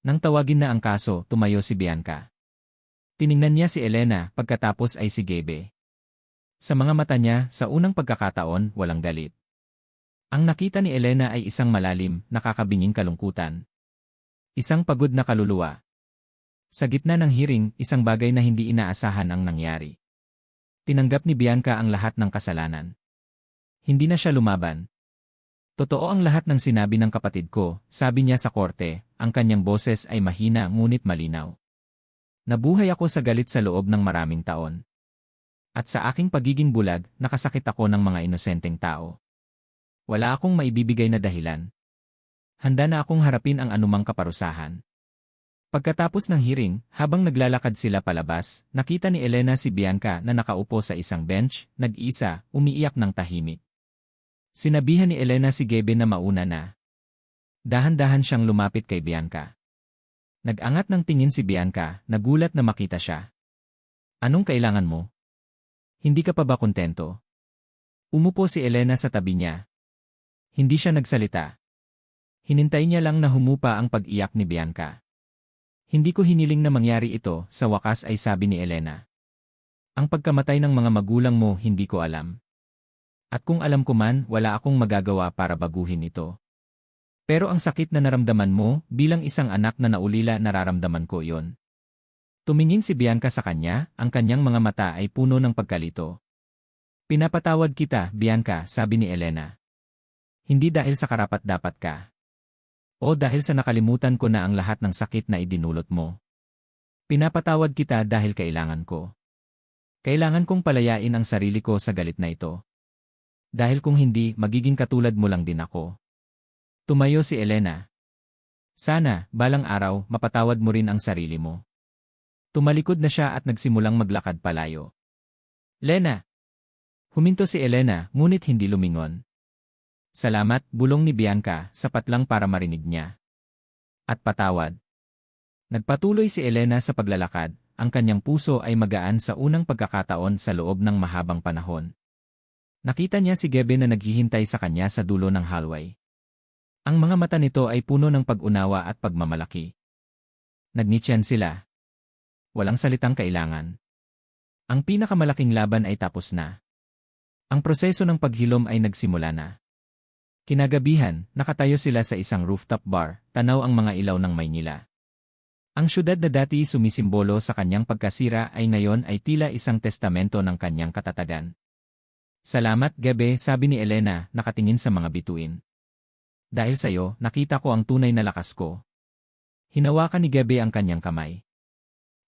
Nang tawagin na ang kaso, tumayo si Bianca. Tiningnan niya si Elena, pagkatapos ay si Gebe. Sa mga mata niya, sa unang pagkakataon, walang galit. Ang nakita ni Elena ay isang malalim, nakakabinging kalungkutan. Isang pagod na kaluluwa. Sa gitna ng hearing, isang bagay na hindi inaasahan ang nangyari. Tinanggap ni Bianca ang lahat ng kasalanan. Hindi na siya lumaban. Totoo ang lahat ng sinabi ng kapatid ko, sabi niya sa korte, ang kanyang boses ay mahina ngunit malinaw. Nabuhay ako sa galit sa loob ng maraming taon. At sa aking pagiging bulag, nakasakit ako ng mga inosenteng tao. Wala akong maibibigay na dahilan. Handa na akong harapin ang anumang kaparusahan. Pagkatapos ng hearing, habang naglalakad sila palabas, nakita ni Elena si Bianca na nakaupo sa isang bench, nag-isa, umiiyak ng tahimik. Sinabihan ni Elena si Gebe na mauna na. Dahan-dahan siyang lumapit kay Bianca. Nag-angat ng tingin si Bianca, nagulat na makita siya. Anong kailangan mo? Hindi ka pa ba kontento? Umupo si Elena sa tabi niya. Hindi siya nagsalita. Hinintay niya lang na humupa ang pag-iyak ni Bianca. Hindi ko hiniling na mangyari ito, sa wakas ay sabi ni Elena. Ang pagkamatay ng mga magulang mo hindi ko alam. At kung alam ko man, wala akong magagawa para baguhin ito. Pero ang sakit na naramdaman mo, bilang isang anak na naulila nararamdaman ko yon. Tumingin si Bianca sa kanya, ang kanyang mga mata ay puno ng pagkalito. Pinapatawad kita, Bianca, sabi ni Elena. Hindi dahil sa karapat-dapat ka. O dahil sa nakalimutan ko na ang lahat ng sakit na idinulot mo. Pinapatawad kita dahil kailangan ko. Kailangan kong palayain ang sarili ko sa galit na ito. Dahil kung hindi, magiging katulad mo lang din ako. Tumayo si Elena. Sana, balang araw, mapatawad mo rin ang sarili mo. Tumalikod na siya at nagsimulang maglakad palayo. Lena! Huminto si Elena, ngunit hindi lumingon. Salamat, bulong ni Bianca, sapat lang para marinig niya. At patawad. Nagpatuloy si Elena sa paglalakad, ang kanyang puso ay magaan sa unang pagkakataon sa loob ng mahabang panahon. Nakita niya si Gebe na naghihintay sa kanya sa dulo ng hallway. Ang mga mata nito ay puno ng pag-unawa at pagmamalaki. Nagnityan sila. Walang salitang kailangan. Ang pinakamalaking laban ay tapos na. Ang proseso ng paghilom ay nagsimula na. Kinagabihan, nakatayo sila sa isang rooftop bar, tanaw ang mga ilaw ng Maynila. Ang syudad na dati sumisimbolo sa kanyang pagkasira ay ngayon ay tila isang testamento ng kanyang katatagan. Salamat, Gebe, sabi ni Elena, nakatingin sa mga bituin. Dahil sa'yo, nakita ko ang tunay na lakas ko. Hinawakan ni Gebe ang kanyang kamay.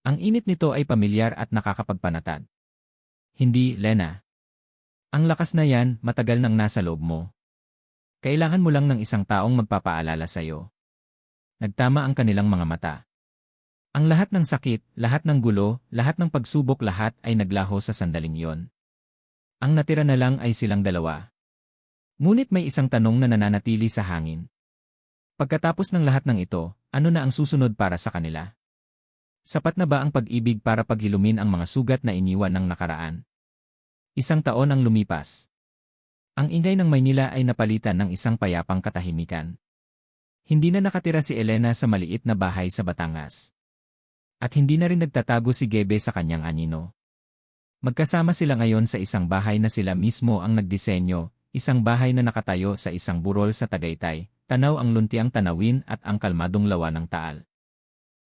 Ang init nito ay pamilyar at nakakapagpanatag. Hindi, Lena. Ang lakas na yan, matagal nang nasa loob mo. Kailangan mo lang ng isang taong magpapaalala sa'yo. Nagtama ang kanilang mga mata. Ang lahat ng sakit, lahat ng gulo, lahat ng pagsubok lahat ay naglaho sa sandaling iyon. Ang natira na lang ay silang dalawa. Ngunit may isang tanong na nananatili sa hangin. Pagkatapos ng lahat ng ito, ano na ang susunod para sa kanila? Sapat na ba ang pag-ibig para paghilumin ang mga sugat na iniwan ng nakaraan? Isang taon ang lumipas. Ang ingay ng Maynila ay napalitan ng isang payapang katahimikan. Hindi na nakatira si Elena sa maliit na bahay sa Batangas. At hindi na rin nagtatago si Gebe sa kanyang anino. Magkasama sila ngayon sa isang bahay na sila mismo ang nagdisenyo, isang bahay na nakatayo sa isang burol sa Tagaytay, tanaw ang luntiang tanawin at ang kalmadong lawa ng Taal.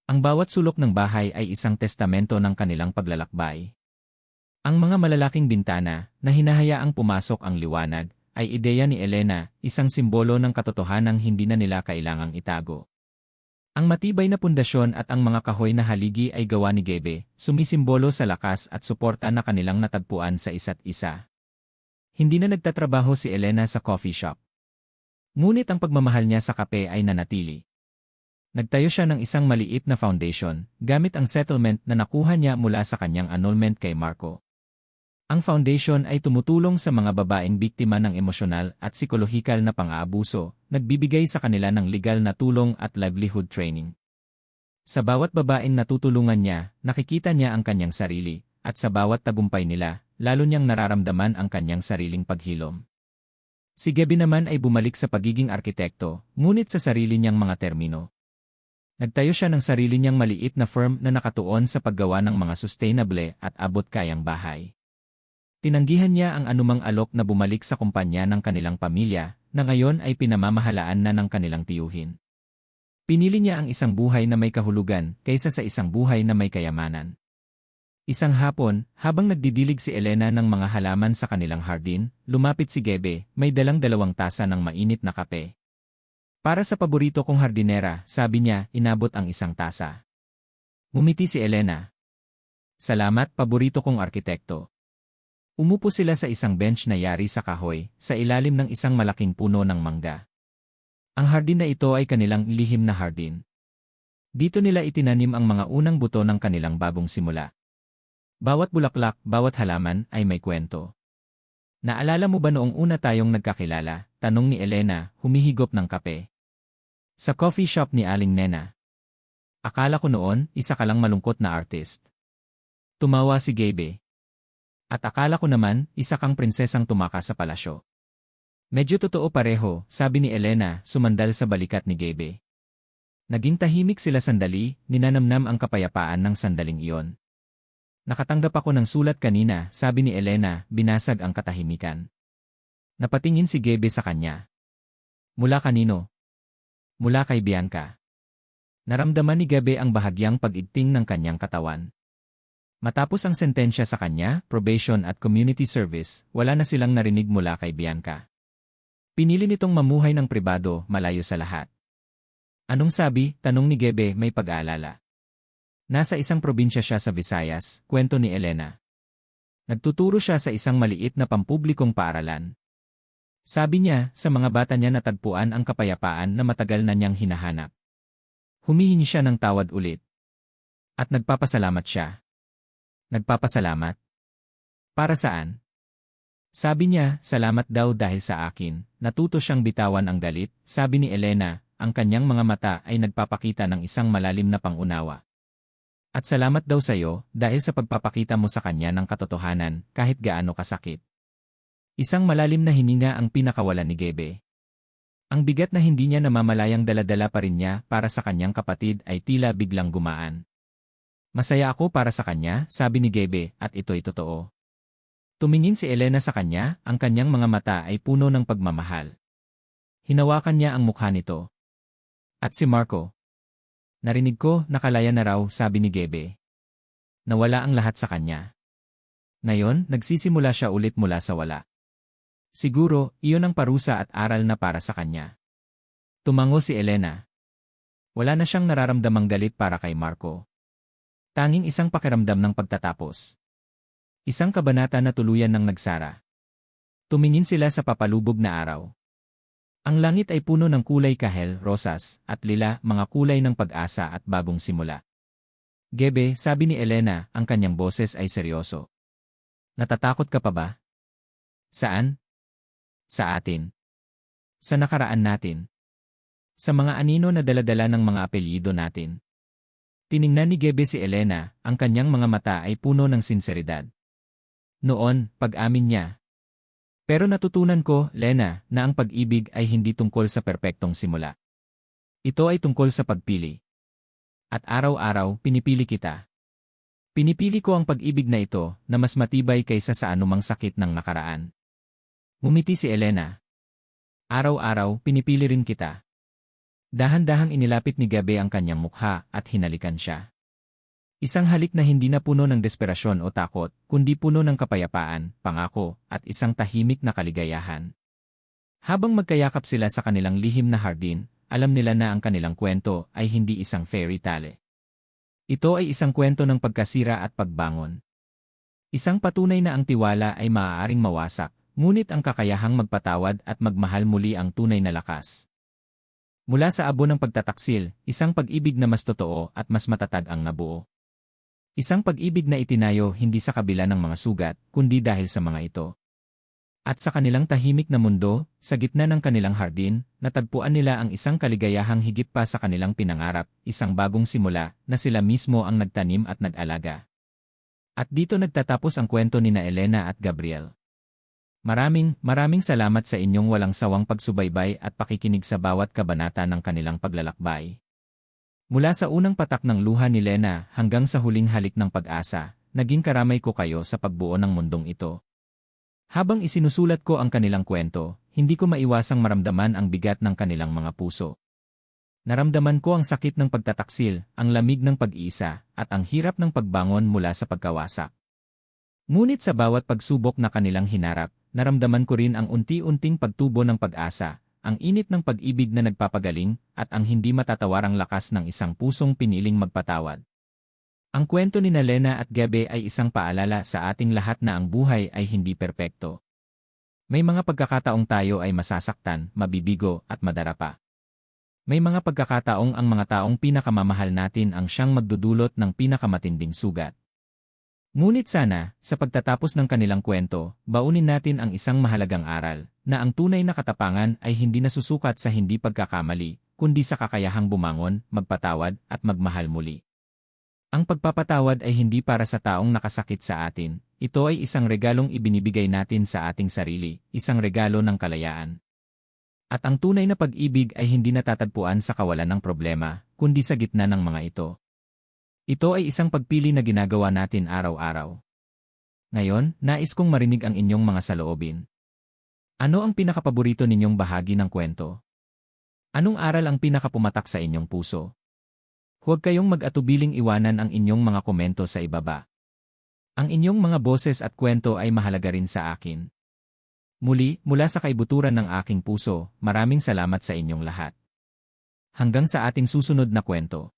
Ang bawat sulok ng bahay ay isang testamento ng kanilang paglalakbay. Ang mga malalaking bintana, na hinahayaang pumasok ang liwanag, ay ideya ni Elena, isang simbolo ng katotohanang hindi na nila kailangang itago. Ang matibay na pundasyon at ang mga kahoy na haligi ay gawa ni Gebe, sumisimbolo sa lakas at suporta na kanilang natagpuan sa isa't isa. Hindi na nagtatrabaho si Elena sa coffee shop. Ngunit ang pagmamahal niya sa kape ay nanatili. Nagtayo siya ng isang maliit na foundation, gamit ang settlement na nakuha niya mula sa kanyang annulment kay Marco. Ang foundation ay tumutulong sa mga babaeng biktima ng emosyonal at psikolohikal na pang-aabuso, nagbibigay sa kanila ng legal na tulong at livelihood training. Sa bawat babaeng natutulungan niya, nakikita niya ang kanyang sarili, at sa bawat tagumpay nila, lalo niyang nararamdaman ang kanyang sariling paghilom. Si Gebe naman ay bumalik sa pagiging arkitekto, ngunit sa sarili niyang mga termino. Nagtayo siya ng sarili niyang maliit na firm na nakatuon sa paggawa ng mga sustainable at abot-kayang bahay. Tinanggihan niya ang anumang alok na bumalik sa kumpanya ng kanilang pamilya, na ngayon ay pinamamahalaan na ng kanilang tiyuhin. Pinili niya ang isang buhay na may kahulugan kaysa sa isang buhay na may kayamanan. Isang hapon, habang nagdidilig si Elena ng mga halaman sa kanilang hardin, lumapit si Gebe, may dalang 2 tasa ng mainit na kape. Para sa paborito kong hardinera, sabi niya, inabot ang isang tasa. Ngumiti si Elena. Salamat, paborito kong arkitekto. Umupo sila sa isang bench na yari sa kahoy, sa ilalim ng isang malaking puno ng mangga. Ang hardin na ito ay kanilang lihim na hardin. Dito nila itinanim ang mga unang buto ng kanilang bagong simula. Bawat bulaklak, bawat halaman ay may kwento. Naalala mo ba noong una tayong nagkakilala? Tanong ni Elena, humihigop ng kape. Sa coffee shop ni Aling Nena. Akala ko noon, isa ka lang malungkot na artist. Tumawa si Gebe. At akala ko naman, isa kang prinsesang tumakas sa palasyo. Medyo totoo pareho, sabi ni Elena, sumandal sa balikat ni Gebe. Naging tahimik sila sandali, ninanamnam ang kapayapaan ng sandaling iyon. Nakatanggap ako ng sulat kanina, sabi ni Elena, binasag ang katahimikan. Napatingin si Gebe sa kanya. Mula kanino? Mula kay Bianca. Naramdaman ni Gebe ang bahagyang pag-igting ng kanyang katawan. Matapos ang sentensya sa kanya, probation at community service, wala na silang narinig mula kay Bianca. Pinili nitong mamuhay ng pribado, malayo sa lahat. Anong sabi? Tanong ni Gebe, may pag-aalala. Nasa isang probinsya siya sa Visayas, kwento ni Elena. Nagtuturo siya sa isang maliit na pampublikong paaralan. Sabi niya, sa mga bata niya natagpuan ang kapayapaan na matagal na niyang hinahanap. Humihingi siya ng tawad ulit. At nagpapasalamat siya. Nagpapasalamat? Para saan? Sabi niya, salamat daw dahil sa akin. Natuto siyang bitawan ang galit. Sabi ni Elena, ang kanyang mga mata ay nagpapakita ng isang malalim na pangunawa. At salamat daw sa iyo dahil sa pagpapakita mo sa kanya ng katotohanan kahit gaano kasakit. Isang malalim na hininga ang pinakawalan ni Gebe. Ang bigat na hindi niya namamalayang daladala pa rin niya para sa kanyang kapatid ay tila biglang gumaan. Masaya ako para sa kanya, sabi ni Gebe, at ito'y totoo. Tumingin si Elena sa kanya, ang kanyang mga mata ay puno ng pagmamahal. Hinawakan niya ang mukha nito. At si Marco. Narinig ko, nakalaya na raw, sabi ni Gebe. Nawala ang lahat sa kanya. Ngayon, nagsisimula siya ulit mula sa wala. Siguro, iyon ang parusa at aral na para sa kanya. Tumango si Elena. Wala na siyang nararamdamang galit para kay Marco. Tanging isang pakiramdam ng pagtatapos. Isang kabanata na tuluyan ng nagsara. Tumingin sila sa papalubog na araw. Ang langit ay puno ng kulay kahel, rosas, at lila, mga kulay ng pag-asa at bagong simula. Gebe, sabi ni Elena, ang kanyang boses ay seryoso. Natatakot ka pa ba? Saan? Sa atin. Sa nakaraan natin. Sa mga anino na daladala ng mga apelyido natin. Tiningnan ni Gebe si Elena, ang kanyang mga mata ay puno ng sinseridad. Noon, pag-amin niya. Pero natutunan ko, Lena, na ang pag-ibig ay hindi tungkol sa perpektong simula. Ito ay tungkol sa pagpili. At araw-araw, pinipili kita. Pinipili ko ang pag-ibig na ito na mas matibay kaysa sa anumang sakit ng nakaraan. Ngumiti si Elena. Araw-araw, pinipili rin kita. Dahan-dahang inilapit ni Gabe ang kanyang mukha at hinalikan siya. Isang halik na hindi na puno ng desperasyon o takot, kundi puno ng kapayapaan, pangako, at isang tahimik na kaligayahan. Habang magkayakap sila sa kanilang lihim na hardin, alam nila na ang kanilang kwento ay hindi isang fairy tale. Ito ay isang kwento ng pagkasira at pagbangon. Isang patunay na ang tiwala ay maaaring mawasak, ngunit ang kakayahang magpatawad at magmahal muli ang tunay na lakas. Mula sa abo ng pagtataksil, isang pag-ibig na mas totoo at mas matatag ang nabuo. Isang pag-ibig na itinayo hindi sa kabila ng mga sugat, kundi dahil sa mga ito. At sa kanilang tahimik na mundo, sa gitna ng kanilang hardin, natagpuan nila ang isang kaligayahang higit pa sa kanilang pinangarap, isang bagong simula na sila mismo ang nagtanim at nag-alaga. At dito nagtatapos ang kwento ni Elena at Gabriel. Maraming salamat sa inyong walang sawang pagsubaybay at pakikinig sa bawat kabanata ng kanilang paglalakbay. Mula sa unang patak ng luha ni Lena hanggang sa huling halik ng pag-asa, naging karamay ko kayo sa pagbuo ng mundong ito. Habang isinusulat ko ang kanilang kwento, hindi ko maiwasang maramdaman ang bigat ng kanilang mga puso. Naramdaman ko ang sakit ng pagtataksil, ang lamig ng pag-iisa, at ang hirap ng pagbangon mula sa pagkawasak. Ngunit sa bawat pagsubok na kanilang hinarap, naramdaman ko rin ang unti-unting pagtubo ng pag-asa, ang init ng pag-ibig na nagpapagaling, at ang hindi matatawarang lakas ng isang pusong piniling magpatawad. Ang kwento ni Lena at Gabe ay isang paalala sa ating lahat na ang buhay ay hindi perpekto. May mga pagkakataong tayo ay masasaktan, mabibigo, at madarapa. May mga pagkakataong ang mga taong pinakamamahal natin ang siyang magdudulot ng pinakamatinding sugat. Ngunit sana, sa pagtatapos ng kanilang kwento, baunin natin ang isang mahalagang aral, na ang tunay na katapangan ay hindi nasusukat sa hindi pagkakamali, kundi sa kakayahang bumangon, magpatawad, at magmahal muli. Ang pagpapatawad ay hindi para sa taong nakasakit sa atin, ito ay isang regalong ibinibigay natin sa ating sarili, isang regalo ng kalayaan. At ang tunay na pag-ibig ay hindi natatagpuan sa kawalan ng problema, kundi sa gitna ng mga ito. Ito ay isang pagpili na ginagawa natin araw-araw. Ngayon, nais kong marinig ang inyong mga saloobin. Ano ang pinakapaborito ninyong bahagi ng kwento? Anong aral ang pinakapumatak sa inyong puso? Huwag kayong mag-atubiling iwanan ang inyong mga komento sa ibaba. Ang inyong mga boses at kwento ay mahalaga rin sa akin. Muli, mula sa kaibuturan ng aking puso, maraming salamat sa inyong lahat. Hanggang sa ating susunod na kwento.